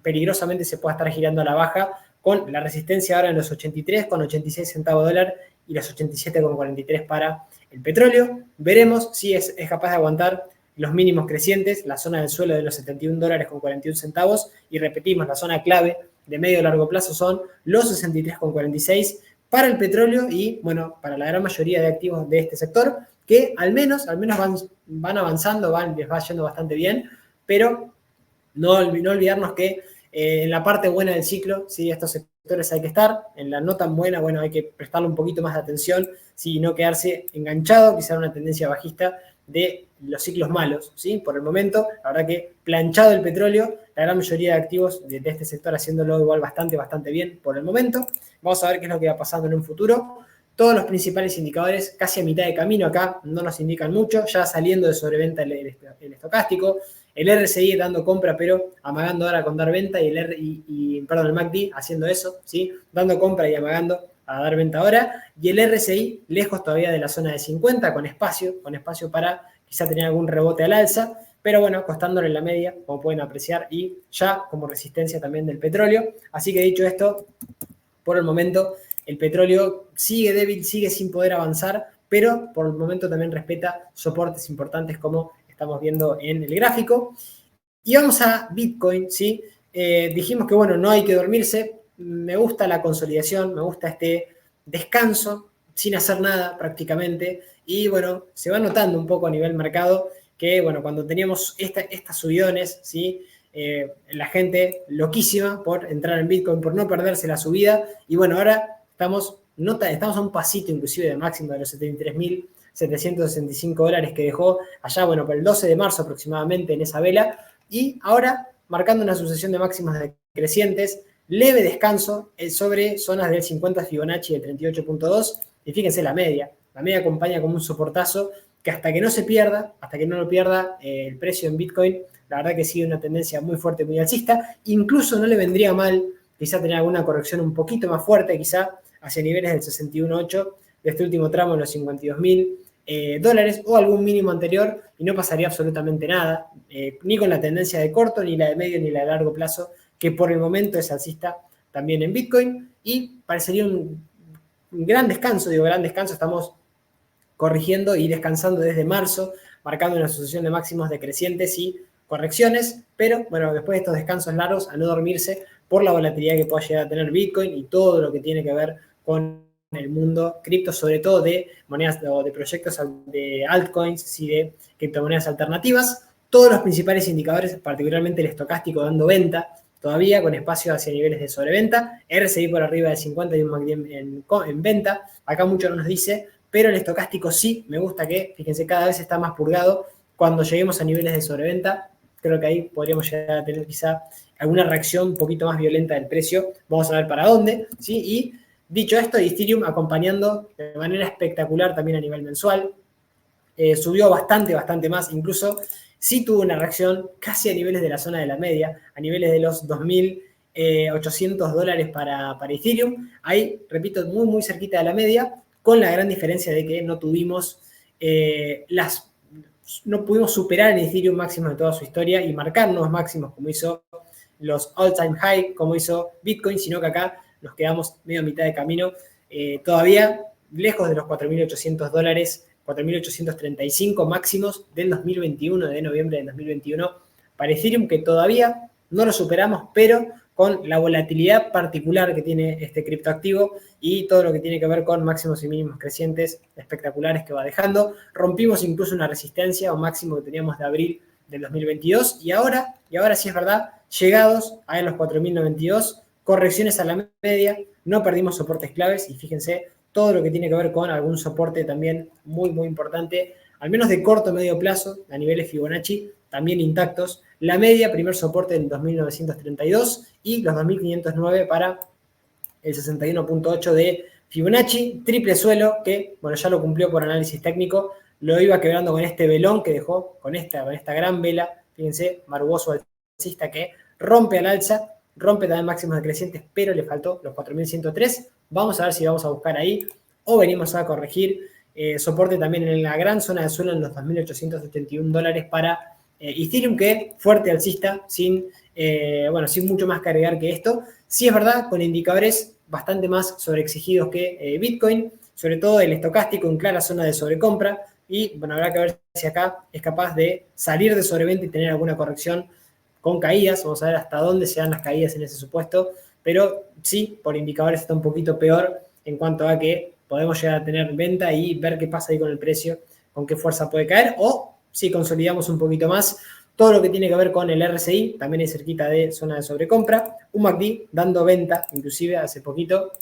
peligrosamente se pueda estar girando a la baja con la resistencia ahora en los 83,86 centavos de dólar y los 87,43 para el petróleo. Veremos si es capaz de aguantar los mínimos crecientes, la zona del suelo de los 71 dólares con 41 centavos y repetimos, la zona clave de medio y largo plazo son los 63,46 para el petróleo y, bueno, para la gran mayoría de activos de este sector, que al menos van avanzando, les va yendo bastante bien, pero no olvidarnos que en la parte buena del ciclo, ¿sí? Estos sectores hay que estar, en la no tan buena, bueno, hay que prestarle un poquito más de atención, ¿sí? No quedarse enganchado, quizá en una tendencia bajista de los ciclos malos, ¿sí? Por el momento, la verdad que planchado el petróleo, la gran mayoría de activos de este sector haciéndolo igual bastante bien por el momento. Vamos a ver qué es lo que va pasando en un futuro. Todos los principales indicadores casi a mitad de camino acá, no nos indican mucho, ya saliendo de sobreventa el estocástico, el RSI dando compra, pero amagando ahora con dar venta, y el MACD haciendo eso, ¿sí? Dando compra y amagando a dar venta ahora, y el RSI lejos todavía de la zona de 50, con espacio para quizá tener algún rebote al alza, pero bueno, costándole la media, como pueden apreciar, y ya como resistencia también del petróleo. Así que dicho esto, por el momento el petróleo sigue débil, sigue sin poder avanzar, pero por el momento también respeta soportes importantes como estamos viendo en el gráfico. Y vamos a Bitcoin, ¿sí? Dijimos que, bueno, no hay que dormirse. Me gusta la consolidación, me gusta este descanso sin hacer nada prácticamente. Y, bueno, se va notando un poco a nivel mercado que, bueno, cuando teníamos estas subidones, ¿sí? La gente loquísima por entrar en Bitcoin, por no perderse la subida. Y, bueno, ahora estamos a un pasito inclusive de máximo de los 73.765 dólares que dejó allá, bueno, por el 12 de marzo aproximadamente en esa vela. Y ahora marcando una sucesión de máximos decrecientes, leve descanso sobre zonas del 50 Fibonacci y del 38,2. Y fíjense la media acompaña como un soportazo que hasta que no lo pierda el precio en Bitcoin, la verdad que sigue una tendencia muy fuerte, muy alcista. Incluso no le vendría mal quizá tener alguna corrección un poquito más fuerte, quizá hacia niveles del 61,8 de este último tramo en los 52.000 dólares o algún mínimo anterior y no pasaría absolutamente nada, ni con la tendencia de corto, ni la de medio, ni la de largo plazo, que por el momento es alcista también en Bitcoin, y parecería un gran descanso, estamos corrigiendo y descansando desde marzo, marcando una sucesión de máximos decrecientes y correcciones, pero bueno, después de estos descansos largos, a no dormirse por la volatilidad que pueda llegar a tener Bitcoin y todo lo que tiene que ver con el mundo cripto, sobre todo de monedas o de proyectos de altcoins, ¿sí? De criptomonedas alternativas. Todos los principales indicadores, particularmente el estocástico, dando venta, todavía con espacio hacia niveles de sobreventa, RSI por arriba de 50 y un MACD en venta. Acá mucho no nos dice, pero el estocástico sí, me gusta que, fíjense, cada vez está más purgado. Cuando lleguemos a niveles de sobreventa, creo que ahí podríamos llegar a tener quizá alguna reacción un poquito más violenta del precio. Vamos a ver para dónde, ¿sí? Y dicho esto, Ethereum acompañando de manera espectacular también a nivel mensual. Subió bastante más, incluso sí tuvo una reacción casi a niveles de la zona de la media, a niveles de los 2.800 dólares para Ethereum. Ahí, repito, muy cerquita de la media, con la gran diferencia de que no pudimos superar en Ethereum máximos de toda su historia y marcar nuevos máximos como hizo los all-time high, como hizo Bitcoin, sino que acá nos quedamos medio a mitad de camino, todavía lejos de los 4.800 dólares, 4.835 máximos del 2021, de noviembre del 2021, para Ethereum, que todavía no lo superamos, pero con la volatilidad particular que tiene este criptoactivo y todo lo que tiene que ver con máximos y mínimos crecientes espectaculares que va dejando. Rompimos incluso una resistencia o máximo que teníamos de abril del 2022 y ahora sí es verdad, llegados a los 4.092, correcciones a la media, no perdimos soportes claves y fíjense todo lo que tiene que ver con algún soporte también muy importante al menos de corto o medio plazo, a niveles Fibonacci también intactos. La media, primer soporte en 2.932 y los 2.509 para el 61.8 de Fibonacci, triple suelo que, bueno, ya lo cumplió por análisis técnico, lo iba quebrando con este velón que dejó, con esta gran vela, fíjense, marugoso alcista que rompe al alza, rompe también máximos decrecientes, pero le faltó los 4.103. Vamos a ver si vamos a buscar ahí o venimos a corregir. Soporte también en la gran zona de suelo en los $2.871 para Ethereum, que fuerte alcista, sin mucho más que agregar que esto. Sí es verdad, con indicadores bastante más sobreexigidos que Bitcoin, sobre todo el estocástico en clara zona de sobrecompra, y bueno, habrá que ver si acá es capaz de salir de sobreventa y tener alguna corrección con caídas. Vamos a ver hasta dónde se dan las caídas en ese supuesto, pero sí, por indicadores está un poquito peor en cuanto a que podemos llegar a tener venta y ver qué pasa ahí con el precio, con qué fuerza puede caer, o si consolidamos un poquito más todo lo que tiene que ver con el RSI, también es cerquita de zona de sobrecompra, un MACD dando venta, inclusive hace poquito,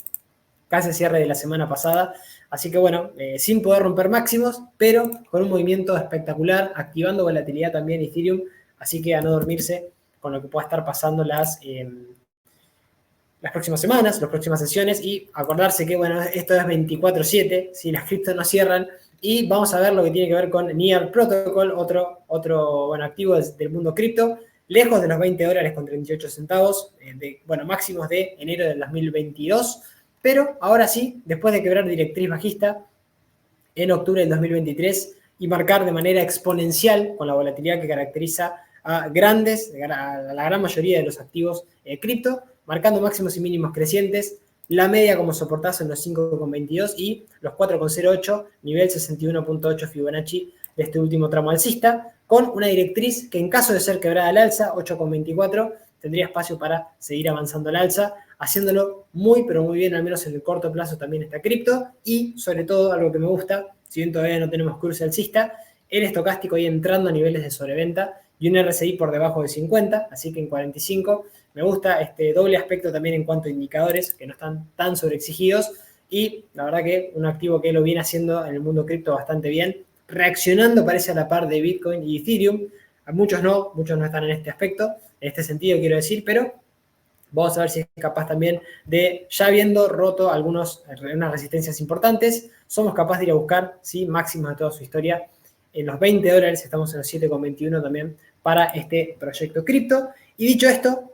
casi cierre de la semana pasada, así que bueno, sin poder romper máximos, pero con un movimiento espectacular, activando volatilidad también Ethereum, así que a no dormirse con lo que pueda estar pasando las próximas semanas, las próximas sesiones, y acordarse que, bueno, esto es 24/7, si las criptos no cierran, y vamos a ver lo que tiene que ver con Near Protocol, otro activo del mundo cripto, lejos de los $20 con 38 centavos, máximos de enero del 2022, pero ahora sí, después de quebrar directriz bajista en octubre del 2023 y marcar de manera exponencial con la volatilidad que caracteriza a la gran mayoría de los activos cripto, marcando máximos y mínimos crecientes, la media como soportazo en los 5,22 y los 4,08, nivel 61.8 Fibonacci de este último tramo alcista, con una directriz que en caso de ser quebrada al alza, 8,24, tendría espacio para seguir avanzando al alza, haciéndolo muy, pero muy bien, al menos en el corto plazo también está cripto, y sobre todo, algo que me gusta, si bien todavía no tenemos cruce alcista, el estocástico ahí entrando a niveles de sobreventa y un RSI por debajo de 50, así que en 45. Me gusta este doble aspecto también en cuanto a indicadores, que no están tan sobreexigidos, y la verdad que un activo que lo viene haciendo en el mundo cripto bastante bien, reaccionando parece a la par de Bitcoin y Ethereum. A muchos no están en este aspecto, en este sentido quiero decir, pero vamos a ver si es capaz también de, ya habiendo roto unas resistencias importantes, somos capaces de ir a buscar, ¿sí?, máximos de toda su historia en los $20, estamos en los 7,21 también para este proyecto cripto. Y dicho esto,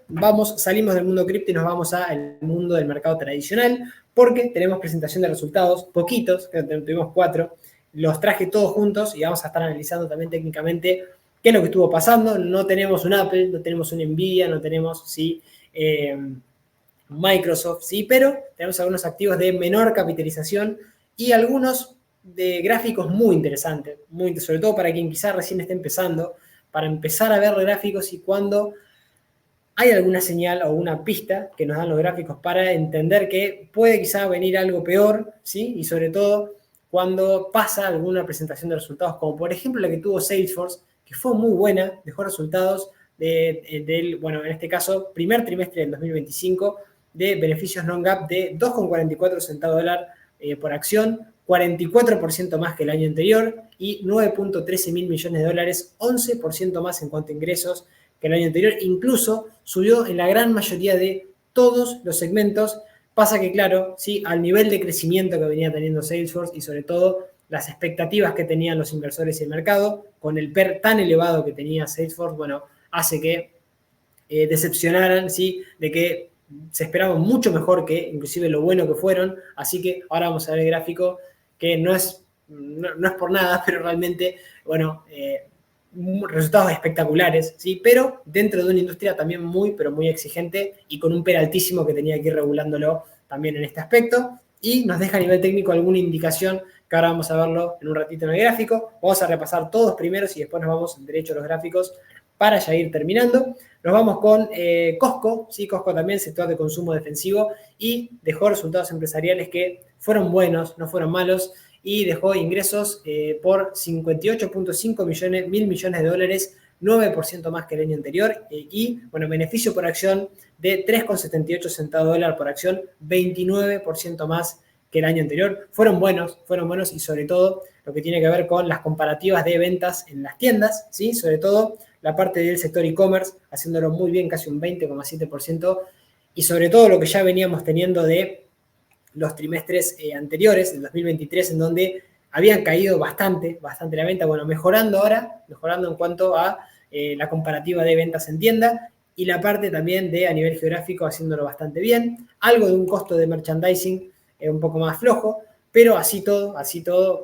salimos del mundo cripto y nos vamos al mundo del mercado tradicional, porque tenemos presentación de resultados, poquitos, tuvimos 4, los traje todos juntos y vamos a estar analizando también técnicamente qué es lo que estuvo pasando. No tenemos un Apple, no tenemos un Nvidia, no tenemos, sí, Microsoft, sí, pero tenemos algunos activos de menor capitalización y algunos de gráficos muy interesantes, sobre todo para quien quizás recién esté empezando, para empezar a ver gráficos y cuando hay alguna señal o una pista que nos dan los gráficos para entender que puede quizá venir algo peor, ¿sí? Y sobre todo cuando pasa alguna presentación de resultados, como por ejemplo la que tuvo Salesforce, que fue muy buena, dejó resultados en este caso, primer trimestre del 2025, de beneficios non-GAAP de 2,44 centavos de dólar por acción, 44% más que el año anterior y 9.13 mil millones de dólares, 11% más en cuanto a ingresos que el año anterior. Incluso subió en la gran mayoría de todos los segmentos. Pasa que, claro, sí, al nivel de crecimiento que venía teniendo Salesforce y sobre todo las expectativas que tenían los inversores y el mercado, con el PER tan elevado que tenía Salesforce, bueno, hace que decepcionaran, ¿sí?, de que se esperaba mucho mejor que inclusive lo bueno que fueron. Así que ahora vamos a ver el gráfico, que no es por nada, pero realmente, bueno, resultados espectaculares, ¿sí?, pero dentro de una industria también muy, pero muy exigente y con un PER altísimo que tenía que ir regulándolo también en este aspecto. Y nos deja a nivel técnico alguna indicación, que ahora vamos a verlo en un ratito en el gráfico. Vamos a repasar todos primeros y después nos vamos derecho a los gráficos para ya ir terminando. Nos vamos con Costco, ¿sí? Costco también, sector de consumo defensivo, y dejó resultados empresariales que fueron buenos, no fueron malos, y dejó ingresos por 58.5 mil millones de dólares, 9% más que el año anterior, y bueno, beneficio por acción de 3,78 centavos de dólar por acción, 29% más que el año anterior. Fueron buenos y sobre todo lo que tiene que ver con las comparativas de ventas en las tiendas, ¿sí? Sobre todo la parte del sector e-commerce, haciéndolo muy bien, casi un 20,7%, y sobre todo lo que ya veníamos teniendo de los trimestres anteriores, del 2023, en donde habían caído bastante la venta, bueno, mejorando ahora, mejorando en cuanto a la comparativa de ventas en tienda, y la parte también de a nivel geográfico haciéndolo bastante bien, algo de un costo de merchandising un poco más flojo, pero así todo,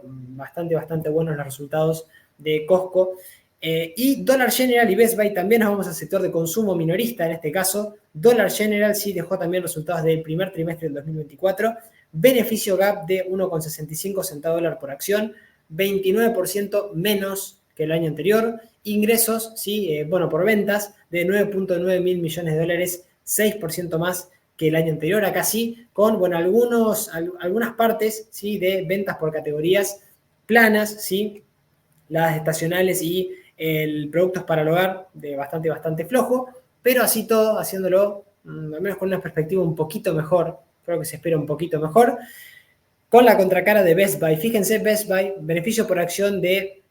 bastante buenos los resultados de Costco. Y Dollar General y Best Buy también nos vamos al sector de consumo minorista en este caso. Dollar General sí dejó también resultados del primer trimestre del 2024, beneficio gap de 1,65 centavos de dólar por acción, 29% menos que el año anterior, ingresos, sí, por ventas de 9.9 mil millones de dólares, 6% más que el año anterior, acá sí, con algunas partes, ¿sí?, de ventas por categorías planas, ¿sí?, las estacionales y el productos para el hogar de bastante flojo, pero así todo, haciéndolo, al menos con una perspectiva un poquito mejor, creo que se espera un poquito mejor, con la contracara de Best Buy. Fíjense, Best Buy, beneficio por acción de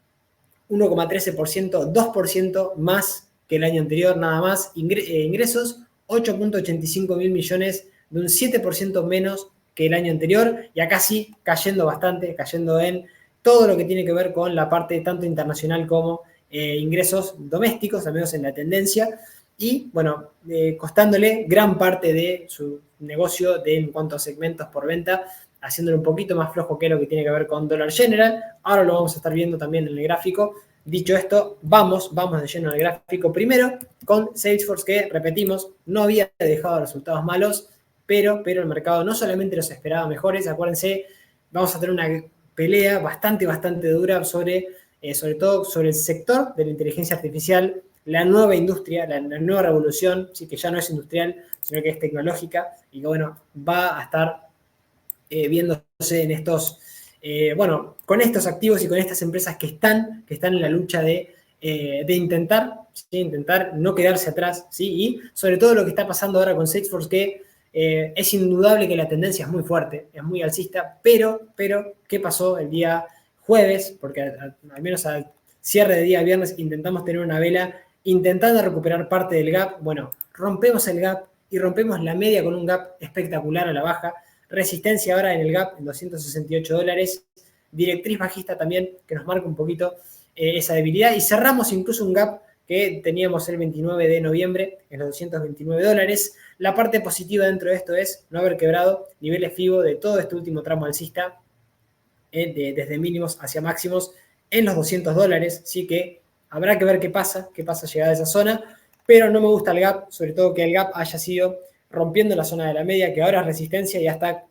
1,13%, 2% más que el año anterior, nada más. Ingresos, 8.85 mil millones, de un 7% menos que el año anterior, y acá sí, cayendo bastante, cayendo en todo lo que tiene que ver con la parte tanto internacional como ingresos domésticos, al menos en la tendencia, y bueno, costándole gran parte de su negocio en cuanto a segmentos por venta, haciéndolo un poquito más flojo que lo que tiene que ver con Dollar General. Ahora lo vamos a estar viendo también en el gráfico. Dicho esto, vamos de lleno al gráfico. Primero con Salesforce, que repetimos, no había dejado resultados malos, pero el mercado no solamente los esperaba mejores, acuérdense, vamos a tener una pelea bastante dura sobre todo sobre el sector de la inteligencia artificial, la nueva industria, la nueva revolución, ¿sí?, que ya no es industrial, sino que es tecnológica, y que bueno, va a estar viéndose en estos, con estos activos y con estas empresas que están en la lucha de intentar, ¿sí?, intentar no quedarse atrás, ¿sí?, y sobre todo lo que está pasando ahora con Salesforce, que es indudable que la tendencia es muy fuerte, es muy alcista, pero, ¿qué pasó el día jueves? Porque al menos al cierre de día viernes intentamos tener una vela intentando recuperar parte del gap. Bueno, rompemos el gap y rompemos la media con un gap espectacular a la baja. Resistencia ahora en el gap en 268 dólares, directriz bajista también que nos marca un poquito esa debilidad, y cerramos incluso un gap que teníamos el 29 de noviembre en los 229 dólares. La parte positiva dentro de esto es no haber quebrado niveles FIBO de todo este último tramo alcista, desde mínimos hacia máximos en los 200 dólares, sí, que habrá que ver qué pasa llegada a esa zona, pero no me gusta el gap, sobre todo que el gap haya sido rompiendo la zona de la media, que ahora es resistencia, y hasta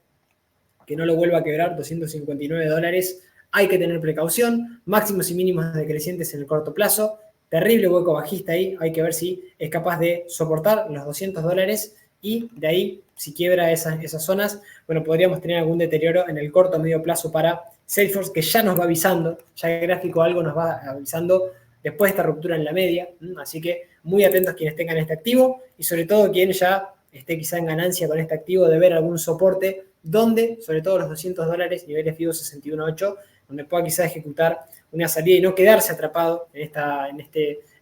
que no lo vuelva a quebrar, 259 dólares, hay que tener precaución, máximos y mínimos decrecientes en el corto plazo, terrible hueco bajista ahí, hay que ver si es capaz de soportar los 200 dólares, y de ahí, si quiebra esas zonas, bueno, podríamos tener algún deterioro en el corto o medio plazo para Salesforce, que ya nos va avisando, ya el gráfico algo nos va avisando después de esta ruptura en la media, así que muy atentos quienes tengan este activo, y sobre todo quien ya esté quizá en ganancia con este activo, de ver algún soporte donde, sobre todo los 200 dólares, niveles FIBO 61.8, donde pueda quizá ejecutar una salida y no quedarse atrapado en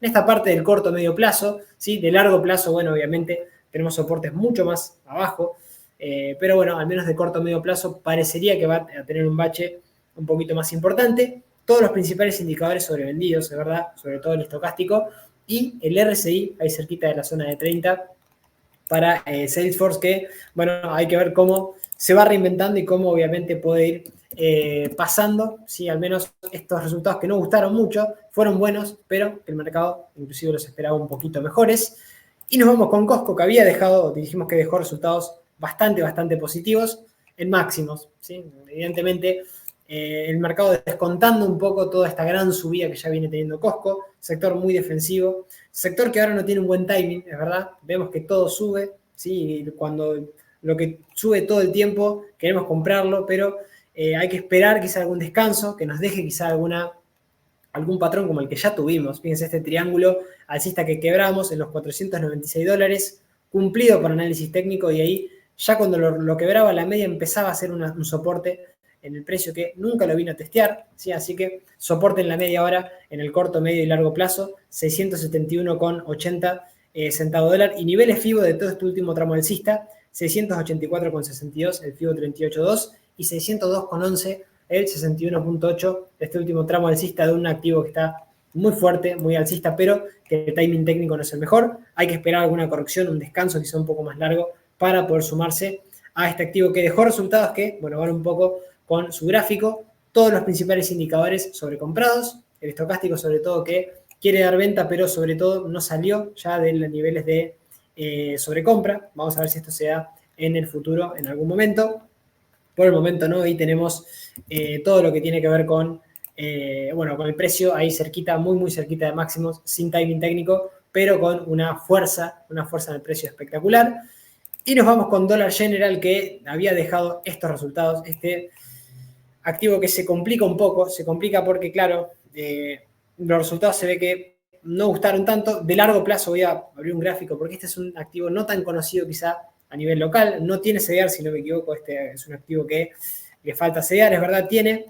esta parte del corto medio plazo, ¿sí? De largo plazo, bueno, obviamente tenemos soportes mucho más abajo, pero bueno, al menos de corto medio plazo parecería que va a tener un bache un poquito más importante. Todos los principales indicadores sobrevendidos, es verdad, sobre todo el estocástico, y el RSI ahí cerquita de la zona de 30 para Salesforce, que bueno, hay que ver cómo se va reinventando y cómo obviamente puede ir pasando, ¿sí? Al menos estos resultados que no gustaron mucho, fueron buenos, pero el mercado inclusive los esperaba un poquito mejores. Y nos vamos con Costco, que dijimos que dejó resultados bastante positivos en máximos, ¿sí? Evidentemente, el mercado descontando un poco toda esta gran subida que ya viene teniendo Costco, sector muy defensivo, sector que ahora no tiene un buen timing, es verdad, vemos que todo sube, ¿sí? Y cuando lo que sube todo el tiempo queremos comprarlo, pero hay que esperar quizá algún descanso, que nos deje quizá algún patrón como el que ya tuvimos. Fíjense este triángulo alcista que quebramos en los 496 dólares, cumplido por análisis técnico, y ahí Ya cuando lo quebraba, la media empezaba a ser un soporte en el precio que nunca lo vino a testear, ¿sí? Así que soporte en la media hora, en el corto, medio y largo plazo, 671,80 centavo dólar, y niveles FIBO de todo este último tramo alcista, 684,62 el FIBO 38.2 y 602,11 el 61.8, este último tramo alcista de un activo que está muy fuerte, muy alcista, pero que el timing técnico no es el mejor. Hay que esperar alguna corrección, un descanso quizá un poco más largo para poder sumarse a este activo que dejó resultados que, bueno, van un poco con su gráfico, todos los principales indicadores sobrecomprados, el estocástico sobre todo que quiere dar venta, pero sobre todo no salió ya de los niveles de sobrecompra. Vamos a ver si esto se da en el futuro en algún momento. Por el momento no, ahí tenemos todo lo que tiene que ver con, bueno, con el precio ahí cerquita, muy muy cerquita de máximos, sin timing técnico, pero con una fuerza en el precio espectacular. Y nos vamos con Dollar General, que había dejado estos resultados, este activo que se complica un poco, se complica porque, claro, los resultados se ve que no gustaron tanto. De largo plazo voy a abrir un gráfico porque este es un activo no tan conocido quizá a nivel local, no tiene CDR, si no me equivoco, este es un activo que le falta CDR, es verdad, tiene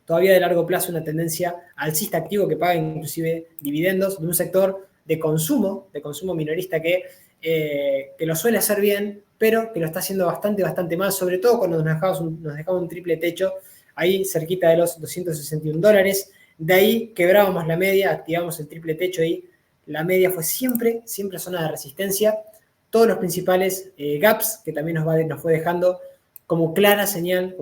todavía de largo plazo una tendencia alcista activo que paga inclusive dividendos de un sector de consumo minorista que lo suele hacer bien, pero que lo está haciendo bastante mal, sobre todo cuando nos dejamos un triple techo ahí cerquita de los 261 dólares. De ahí quebrábamos la media, activamos el triple techo y la media fue siempre zona de resistencia. Todos los principales gaps que también nos fue dejando como clara señal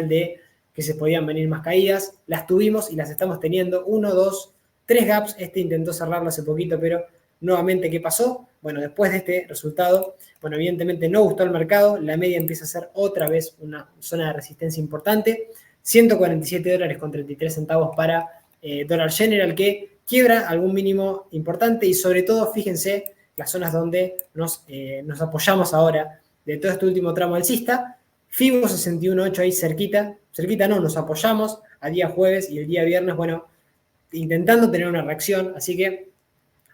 de que se podían venir más caídas, las tuvimos y las estamos teniendo, 1, 2, 3 gaps, este intentó cerrarlo hace poquito, pero nuevamente, ¿qué pasó? Bueno, después de este resultado, bueno, evidentemente no gustó al mercado, la media empieza a ser otra vez una zona de resistencia importante, 147 dólares con 33 centavos para Dollar General, que quiebra algún mínimo importante y sobre todo, fíjense, las zonas donde nos apoyamos ahora de todo este último tramo alcista, FIBO 61.8 ahí cerquita no, nos apoyamos al día jueves y el día viernes, bueno, intentando tener una reacción, así que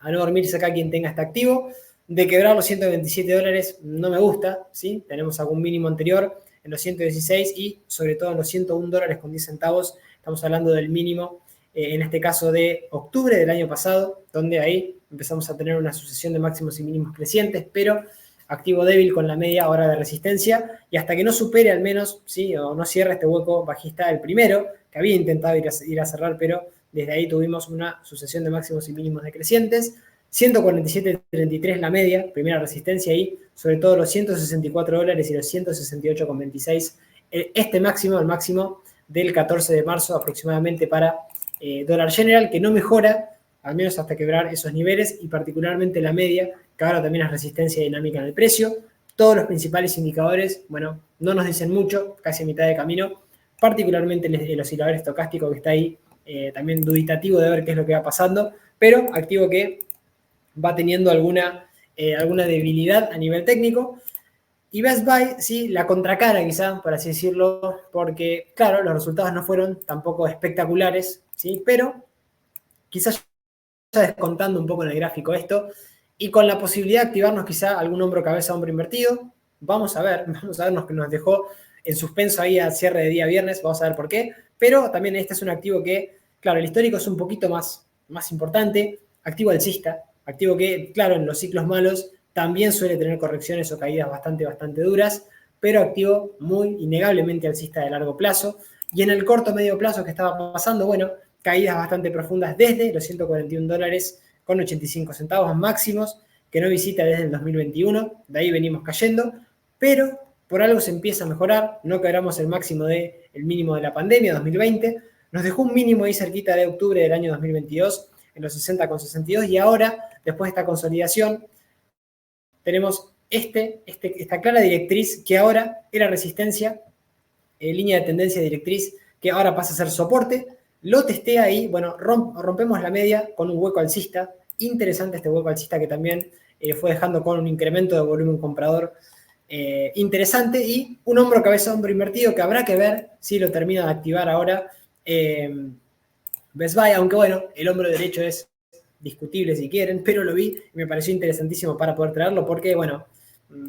a no dormirse acá quien tenga este activo. De quebrar los 127 dólares no me gusta, ¿sí? Tenemos algún mínimo anterior en los 116 y sobre todo en los 101 dólares con 10 centavos, estamos hablando del mínimo, en este caso de octubre del año pasado, donde ahí empezamos a tener una sucesión de máximos y mínimos crecientes, pero activo débil con la media ahora de resistencia, y hasta que no supere al menos, ¿sí? O no cierre este hueco bajista el primero, que había intentado ir a cerrar, pero desde ahí tuvimos una sucesión de máximos y mínimos decrecientes. 147.33 la media, primera resistencia ahí, sobre todo los 164 dólares y los 168,26. Este máximo, el máximo del 14 de marzo aproximadamente para Dollar General, que no mejora, al menos hasta quebrar esos niveles, y particularmente la media, que ahora también es resistencia dinámica en el precio. Todos los principales indicadores, bueno, no nos dicen mucho, casi a mitad de camino, particularmente el oscilador estocástico que está ahí, también duditativo de ver qué es lo que va pasando, pero activo que va teniendo alguna debilidad a nivel técnico. Y Best Buy, sí, la contracara quizá, por así decirlo, porque, claro, los resultados no fueron tampoco espectaculares, ¿sí? Pero quizás ya descontando un poco en el gráfico esto, y con la posibilidad de activarnos quizá algún hombro cabeza hombro invertido, vamos a ver que nos dejó en suspenso ahí al cierre de día viernes, vamos a ver por qué, pero también este es un activo que, claro, el histórico es un poquito más importante, activo alcista, activo que, claro, en los ciclos malos también suele tener correcciones o caídas bastante duras, pero activo muy innegablemente alcista de largo plazo, y en el corto medio plazo que estaba pasando, bueno, caídas bastante profundas desde los 141 dólares con 85 centavos máximos que no visita desde el 2021, de ahí venimos cayendo, pero por algo se empieza a mejorar, no quebramos el máximo del mínimo de la pandemia, 2020, nos dejó un mínimo ahí cerquita de octubre del año 2022, en los 60,62, y ahora, después de esta consolidación, tenemos esta clara directriz que ahora era resistencia, línea de tendencia directriz, que ahora pasa a ser soporte. Lo testé ahí, bueno, rompemos la media con un hueco alcista, interesante este hueco alcista que también fue dejando con un incremento de volumen comprador interesante, y un hombro cabeza hombro invertido que habrá que ver si lo termina de activar ahora Best Buy, aunque bueno, el hombro derecho es discutible si quieren, pero lo vi y me pareció interesantísimo para poder traerlo porque, bueno,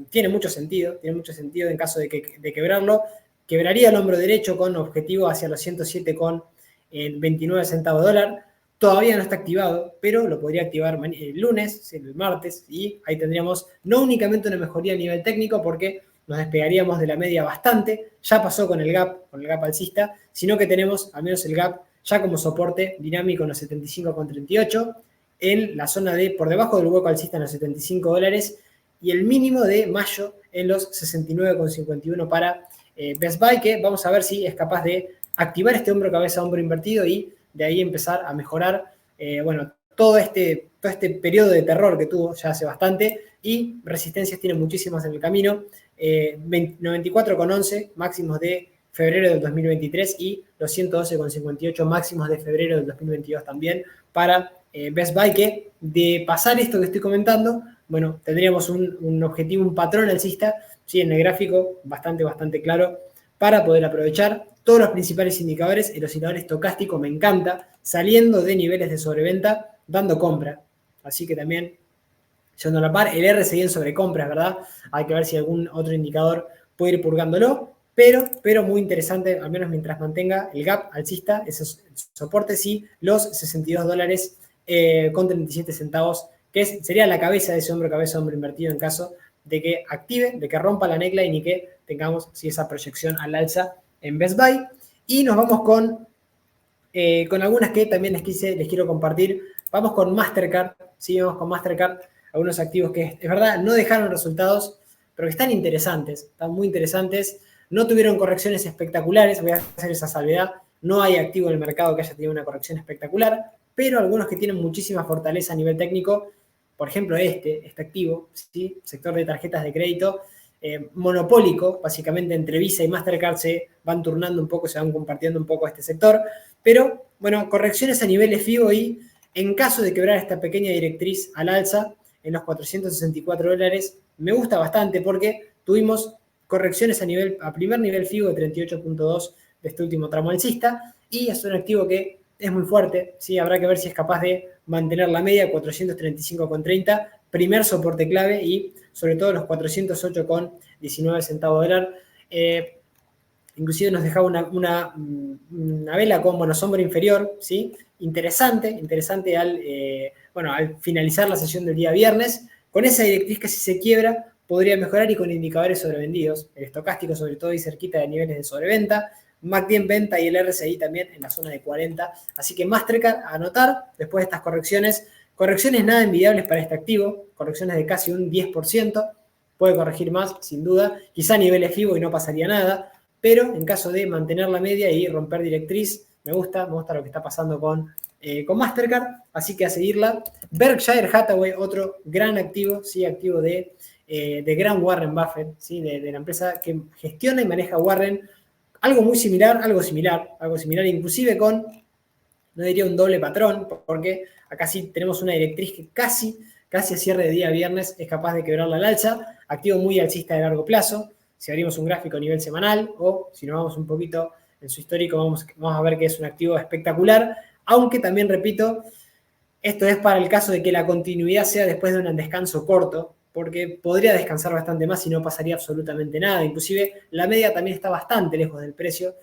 tiene mucho sentido en caso de quebrarlo. Quebraría el hombro derecho con objetivo hacia los 107,29 centavos de dólar. Todavía no está activado, pero lo podría activar el lunes, el martes, y ahí tendríamos no únicamente una mejoría a nivel técnico, porque nos despegaríamos de la media bastante, ya pasó con el gap alcista, sino que tenemos al menos el gap ya como soporte dinámico en los 75,38, en la zona de por debajo del hueco alcista en los 75 dólares, y el mínimo de mayo en los 69,51 para Best Buy, que vamos a ver si es capaz de activar este hombro cabeza hombro invertido y de ahí empezar a mejorar, todo este periodo de terror que tuvo ya hace bastante, y resistencias tiene muchísimas en el camino. 94,11 máximos de febrero del 2023 y los 112,58 máximos de febrero del 2022 también para Best Buy, que de pasar esto que estoy comentando, bueno, tendríamos un objetivo, un patrón alcista, ¿sí? En el gráfico bastante claro para poder aprovechar todos los principales indicadores. El oscilador estocástico me encanta, saliendo de niveles de sobreventa, dando compra. Así que también, yendo a la par, el RSI en sobrecompras, ¿verdad? Hay que ver si algún otro indicador puede ir purgándolo, pero muy interesante, al menos mientras mantenga el gap alcista, esos soportes, sí, los 62 dólares con 37 centavos, que sería la cabeza de ese hombro cabeza hombro invertido en caso de que active, de que rompa la neckline y que tengamos esa proyección al alza en Best Buy. Y nos vamos con algunas que también les quiero compartir. Vamos con Mastercard, ¿sí? Vamos con Mastercard, algunos activos que es verdad no dejaron resultados, pero que están interesantes, están muy interesantes. No tuvieron correcciones espectaculares, voy a hacer esa salvedad. No hay activo en el mercado que haya tenido una corrección espectacular, pero algunos que tienen muchísima fortaleza a nivel técnico. Por ejemplo, este activo, ¿sí? Sector de tarjetas de crédito, monopólico, básicamente entre Visa y Mastercard se van turnando un poco, se van compartiendo un poco este sector, pero bueno, correcciones a nivel de FIBO y en caso de quebrar esta pequeña directriz al alza en los 464 dólares, me gusta bastante porque tuvimos correcciones a primer nivel FIBO de 38,2 de este último tramo alcista, y es un activo que es muy fuerte, ¿sí? Habrá que ver si es capaz de mantener la media 435,30, primer soporte clave, y sobre todo los 408,19 centavos de dólar. Inclusive nos dejaba una vela con sombra inferior, ¿sí? Interesante al finalizar la sesión del día viernes, con esa directriz que si se quiebra podría mejorar, y con indicadores sobrevendidos, el estocástico sobre todo y cerquita de niveles de sobreventa, MACD en venta y el RSI también en la zona de 40. Así que Mastercard a anotar después de estas correcciones nada envidiables para este activo, correcciones de casi un 10%, puede corregir más sin duda, quizá a niveles FIBO y no pasaría nada, pero en caso de mantener la media y romper directriz, me gusta lo que está pasando con Mastercard, así que a seguirla. Berkshire Hathaway, otro gran activo, ¿sí? Activo de gran Warren Buffett, ¿sí? De la empresa que gestiona y maneja Warren, algo similar, inclusive con, no diría un doble patrón, porque acá sí tenemos una directriz que casi a cierre de día viernes es capaz de quebrarla al alza, activo muy alcista de largo plazo. Si abrimos un gráfico a nivel semanal o si nos vamos un poquito en su histórico, vamos a ver que es un activo espectacular, aunque también repito, esto es para el caso de que la continuidad sea después de un descanso corto, porque podría descansar bastante más y no pasaría absolutamente nada. Inclusive la media también está bastante lejos del precio,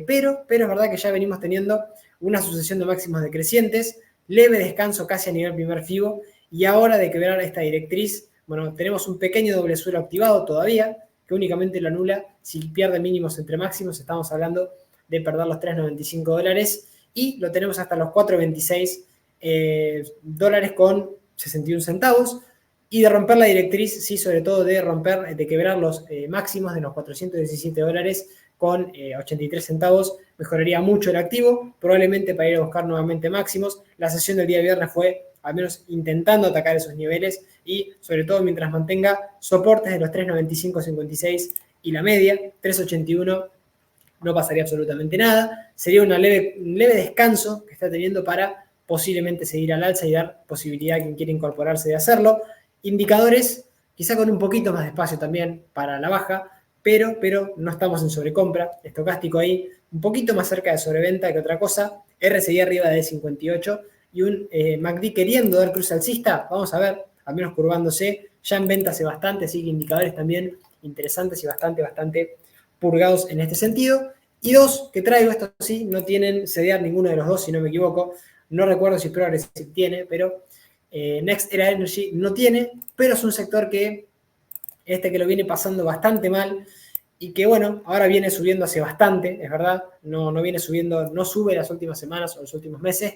pero es verdad que ya venimos teniendo una sucesión de máximos decrecientes, leve descanso casi a nivel primer FIBO, y ahora de quebrar esta directriz, tenemos un pequeño doble suelo activado todavía, que únicamente lo anula si pierde mínimos entre máximos. Estamos hablando de perder los 3,95 dólares, y lo tenemos hasta los 4,26 dólares con 61 centavos, y de romper la directriz, sí, sobre todo de quebrar los máximos de los 417 dólares con 83 centavos, mejoraría mucho el activo, probablemente para ir a buscar nuevamente máximos. La sesión del día viernes fue al menos intentando atacar esos niveles, y sobre todo mientras mantenga soportes de los 3,95-56 y la media, 3,81, no pasaría absolutamente nada. Sería un leve descanso que está teniendo para posiblemente seguir al alza y dar posibilidad a quien quiere incorporarse de hacerlo. Indicadores, quizá con un poquito más de espacio también para la baja, pero no estamos en sobrecompra. Estocástico ahí un poquito más cerca de sobreventa que otra cosa. RSI arriba de 58 y un MACD queriendo dar cruce alcista. Vamos a ver, al menos curvándose, ya en venta hace bastante, así que indicadores también interesantes y bastante purgados en este sentido. Y dos que traigo, estos sí, no tienen CDR ninguno de los dos, si no me equivoco. No recuerdo si Progressive tiene, pero NextEra Energy no tiene, pero es un sector que lo viene pasando bastante mal y que bueno, ahora viene subiendo hace bastante, es verdad, no viene subiendo, no sube las últimas semanas o los últimos meses,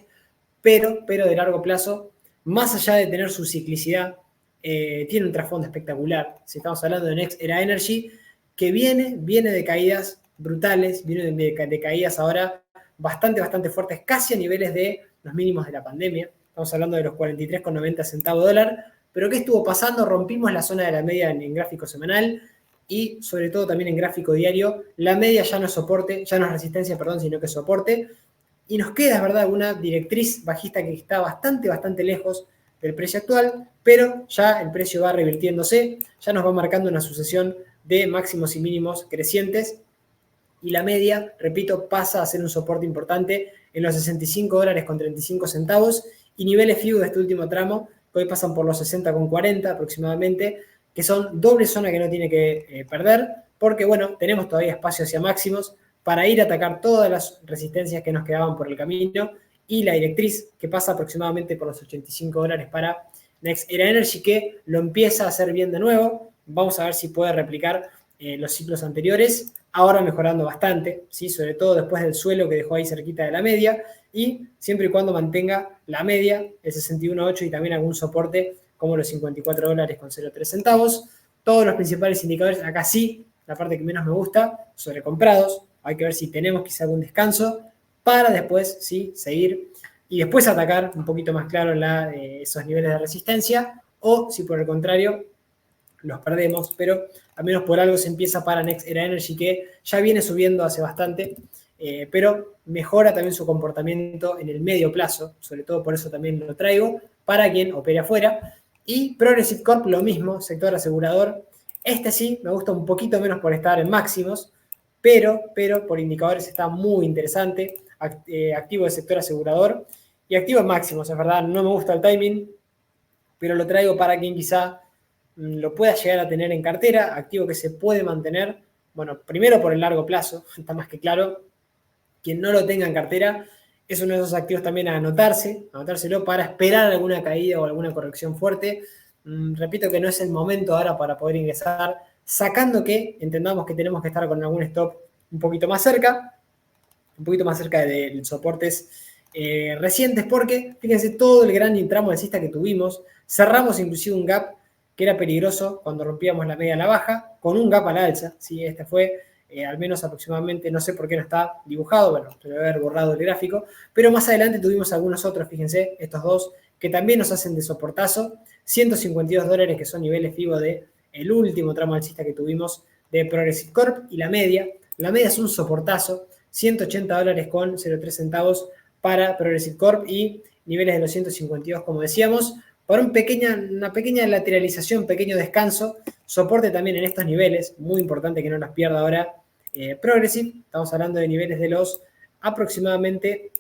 pero de largo plazo, más allá de tener su ciclicidad, tiene un trasfondo espectacular. Si estamos hablando de NextEra Energy, que viene de caídas brutales, viene de caídas ahora bastante fuertes, casi a niveles de los mínimos de la pandemia. Estamos hablando de los 43,90 centavos dólar. Pero ¿qué estuvo pasando? Rompimos la zona de la media en gráfico semanal y sobre todo también en gráfico diario. La media ya no es soporte, ya no es resistencia, perdón, sino que es soporte. Y nos queda, es verdad, una directriz bajista que está bastante lejos del precio actual, pero ya el precio va revirtiéndose, ya nos va marcando una sucesión de máximos y mínimos crecientes y la media, repito, pasa a ser un soporte importante en los 65 dólares con 35 centavos y niveles FIBO de este último tramo que hoy pasan por los 60,40 aproximadamente, que son doble zona que no tiene que perder, porque bueno, tenemos todavía espacio hacia máximos para ir a atacar todas las resistencias que nos quedaban por el camino y la directriz que pasa aproximadamente por los 85 dólares para NextEra Energy, que lo empieza a hacer bien de nuevo. Vamos a ver si puede replicar los ciclos anteriores, ahora mejorando bastante, ¿sí? Sobre todo después del suelo que dejó ahí cerquita de la media, y siempre y cuando mantenga la media, el 61.8 y también algún soporte como los 54 dólares con 0,3 centavos. Todos los principales indicadores, acá sí, la parte que menos me gusta, sobrecomprados. Hay que ver si tenemos quizá algún descanso para después sí seguir y después atacar un poquito más claro esos niveles de resistencia, o si por el contrario los perdemos, pero al menos por algo se empieza para NextEra Energy, que ya viene subiendo hace bastante, pero mejora también su comportamiento en el medio plazo, sobre todo por eso también lo traigo, para quien opere afuera. Y Progressive Corp lo mismo, sector asegurador. Este sí, me gusta un poquito menos por estar en máximos, pero por indicadores está muy interesante, activo del sector asegurador y activo en máximos, es verdad, no me gusta el timing, pero lo traigo para quien quizá lo pueda llegar a tener en cartera, activo que se puede mantener, bueno, primero por el largo plazo, está más que claro. Quien no lo tenga en cartera es uno de esos activos también a anotárselo para esperar alguna caída o alguna corrección fuerte. Repito que no es el momento ahora para poder ingresar, sacando que entendamos que tenemos que estar con algún stop un poquito más cerca de soportes recientes, porque fíjense todo el gran tramo alcista que tuvimos, cerramos inclusive un gap que era peligroso cuando rompíamos la media a la baja, con un gap a la alza, ¿sí? Este fue al menos aproximadamente, no sé por qué no está dibujado, bueno, se debe haber borrado el gráfico, pero más adelante tuvimos algunos otros, fíjense, estos dos, que también nos hacen de soportazo, 152 dólares que son niveles FIBO de el último tramo alcista que tuvimos de Progressive Corp, y la media es un soportazo, 180 dólares con 0,3 centavos para Progressive Corp y niveles de los 152, como decíamos, para una pequeña lateralización, pequeño descanso, soporte también en estos niveles, muy importante que no los pierda ahora Progressive. Estamos hablando de niveles de los aproximadamente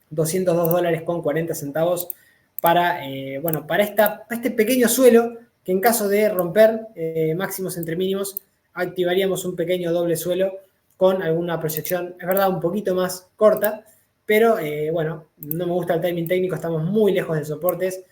202 dólares con 40 centavos para este pequeño suelo que en caso de romper máximos entre mínimos activaríamos un pequeño doble suelo con alguna proyección, es verdad, un poquito más corta, pero bueno, no me gusta el timing técnico, estamos muy lejos de soportes.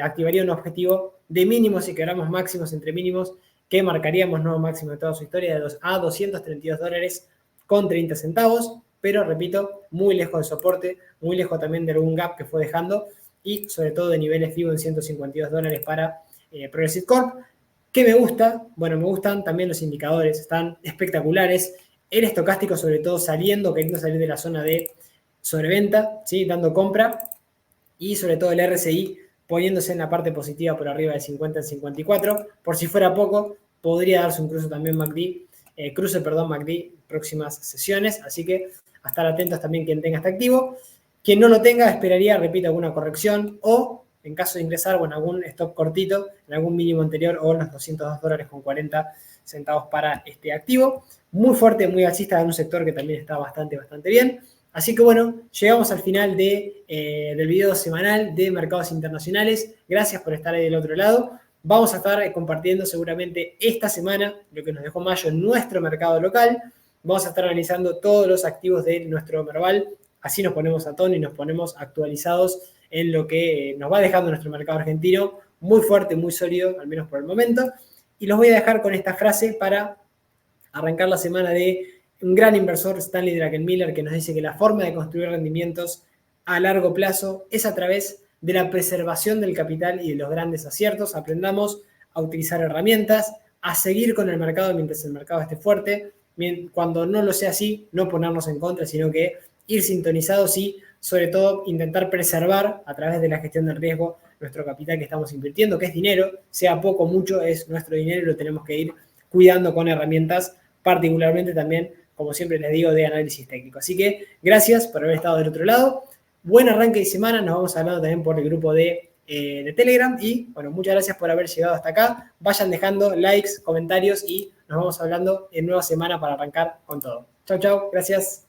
Activaría un objetivo de mínimos y quebramos máximos entre mínimos que marcaríamos nuevo máximo de toda su historia a 232 dólares con 30 centavos, pero repito, muy lejos de soporte, muy lejos también de algún gap que fue dejando y sobre todo de niveles FIBO en 152 dólares para Progressive Corp. ¿Qué me gusta? Bueno, me gustan también los indicadores, están espectaculares. El estocástico sobre todo queriendo salir de la zona de sobreventa, ¿sí? Dando compra, y sobre todo el RSI poniéndose en la parte positiva por arriba de 50 en 54. Por si fuera poco, podría darse un cruce también MACD próximas sesiones, así que a estar atentos también quien tenga este activo. Quien no lo tenga, esperaría, repito, alguna corrección o, en caso de ingresar, bueno, algún stop cortito en algún mínimo anterior o los 202 dólares con 40 centavos para este activo. Muy fuerte, muy alcista en un sector que también está bastante bien. Así que bueno, llegamos al final del video semanal de mercados internacionales. Gracias por estar ahí del otro lado. Vamos a estar compartiendo seguramente esta semana lo que nos dejó mayo en nuestro mercado local. Vamos a estar analizando todos los activos de nuestro Merval. Así nos ponemos a tono y nos ponemos actualizados en lo que nos va dejando nuestro mercado argentino, muy fuerte, muy sólido, al menos por el momento. Y los voy a dejar con esta frase para arrancar la semana de un gran inversor, Stanley Druckenmiller, que nos dice que la forma de construir rendimientos a largo plazo es a través de la preservación del capital y de los grandes aciertos. Aprendamos a utilizar herramientas, a seguir con el mercado mientras el mercado esté fuerte. Cuando no lo sea así, no ponernos en contra, sino que ir sintonizados y, sobre todo, intentar preservar a través de la gestión del riesgo nuestro capital que estamos invirtiendo, que es dinero, sea poco o mucho, es nuestro dinero y lo tenemos que ir cuidando con herramientas, particularmente también, como siempre les digo, de análisis técnico. Así que gracias por haber estado del otro lado. Buen arranque de semana, nos vamos hablando también por el grupo de Telegram y bueno, muchas gracias por haber llegado hasta acá. Vayan dejando likes, comentarios y nos vamos hablando en nueva semana para arrancar con todo. Chau, chau, gracias.